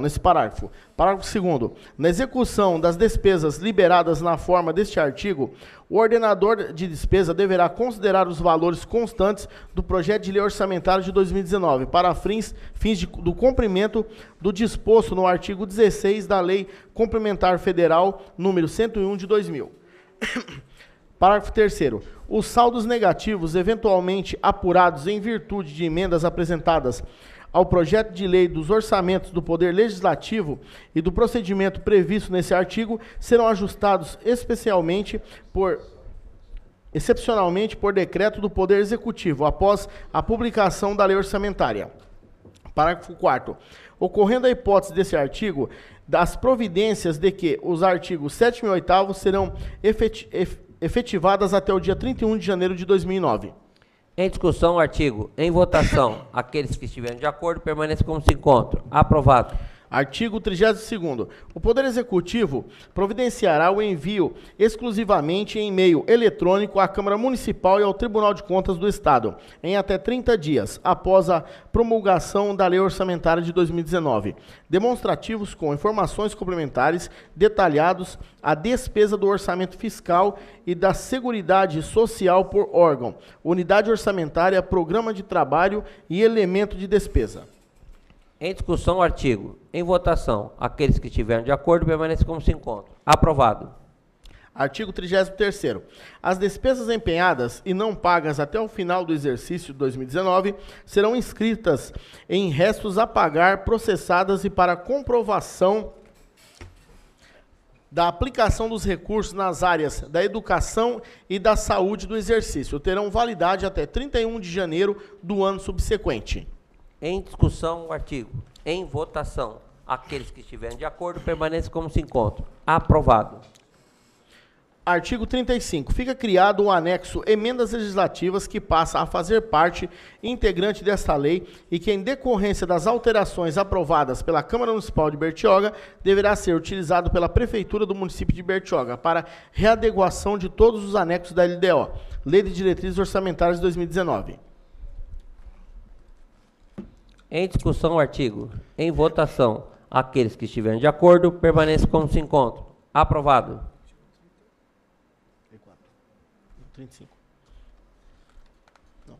Nesse parágrafo. Parágrafo 2º. Na execução das despesas liberadas na forma deste artigo, o ordenador de despesa deverá considerar os valores constantes do projeto de lei orçamentário de 2019 para fins do cumprimento do disposto no artigo 16 da Lei Complementar Federal número 101 de 2000. Parágrafo 3º. Os saldos negativos eventualmente apurados em virtude de emendas apresentadas ao projeto de lei dos orçamentos do Poder Legislativo e do procedimento previsto nesse artigo serão ajustados excepcionalmente por decreto do Poder Executivo, após a publicação da lei orçamentária. Parágrafo 4º. Ocorrendo a hipótese desse artigo, das providências de que os artigos 7º e 8º serão efetivadas até o dia 31 de janeiro de 2009. Em discussão o artigo. Em votação. Aqueles que estiverem de acordo permaneçam como se encontram. Aprovado. Artigo 32º. O Poder Executivo providenciará o envio exclusivamente em meio eletrônico à Câmara Municipal e ao Tribunal de Contas do Estado, em até 30 dias, após a promulgação da Lei Orçamentária de 2019, demonstrativos com informações complementares detalhados a despesa do orçamento fiscal e da Seguridade Social por órgão, unidade orçamentária, programa de trabalho e elemento de despesa. Em discussão o artigo. Em votação. Aqueles que estiverem de acordo permaneçam como se encontram. Aprovado. Artigo 33º. As despesas empenhadas e não pagas até o final do exercício de 2019 serão inscritas em restos a pagar, processadas e para comprovação da aplicação dos recursos nas áreas da educação e da saúde do exercício. Terão validade até 31 de janeiro do ano subsequente. Em discussão o artigo. Em votação. Aqueles que estiverem de acordo permaneçam como se encontram. Aprovado. Artigo 35. Fica criado o anexo Emendas Legislativas, que passa a fazer parte integrante desta lei e que, em decorrência das alterações aprovadas pela Câmara Municipal de Bertioga, deverá ser utilizado pela Prefeitura do município de Bertioga para readequação de todos os anexos da LDO, Lei de Diretrizes Orçamentárias de 2019. Em discussão o artigo. Em votação. Aqueles que estiverem de acordo permaneçam como se encontram. Aprovado. 35. Não,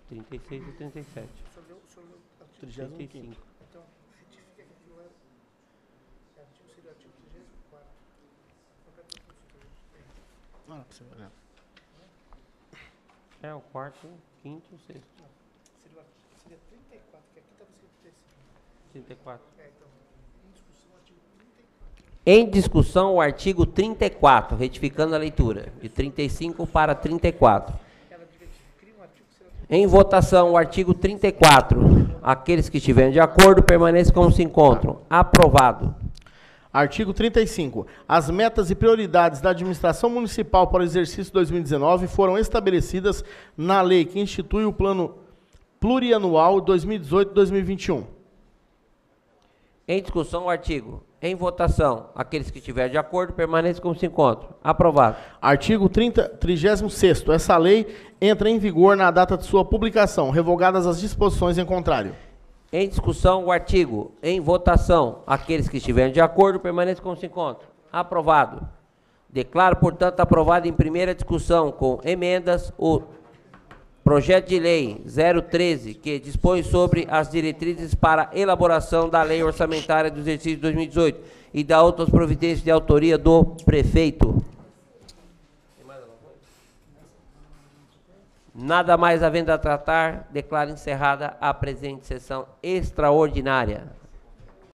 35. 36 e 37. 35. É o quarto, quinto e sexto. Seria 34, que aqui estava escrito 34. então, em discussão, artigo 34. Em discussão, o artigo 34, retificando a leitura, de 35 para 34. Em votação, o artigo 34. Aqueles que estiverem de acordo, permaneçam como se encontram. Aprovado. Artigo 35. As metas e prioridades da administração municipal para o exercício 2019 foram estabelecidas na lei que institui o Plano Plurianual 2018-2021. Em discussão, o artigo. Em votação, aqueles que estiverem de acordo, permaneçam como se encontram. Aprovado. Artigo 36º. Essa lei entra em vigor na data de sua publicação, revogadas as disposições em contrário. Em discussão, o artigo. Em votação, aqueles que estiverem de acordo, permaneçam como se encontram. Aprovado. Declaro, portanto, aprovado em primeira discussão, com emendas, o projeto de lei 013, que dispõe sobre as diretrizes para elaboração da lei orçamentária do exercício 2018 e da outras providências de autoria do prefeito. Nada mais havendo a tratar, declaro encerrada a presente sessão extraordinária.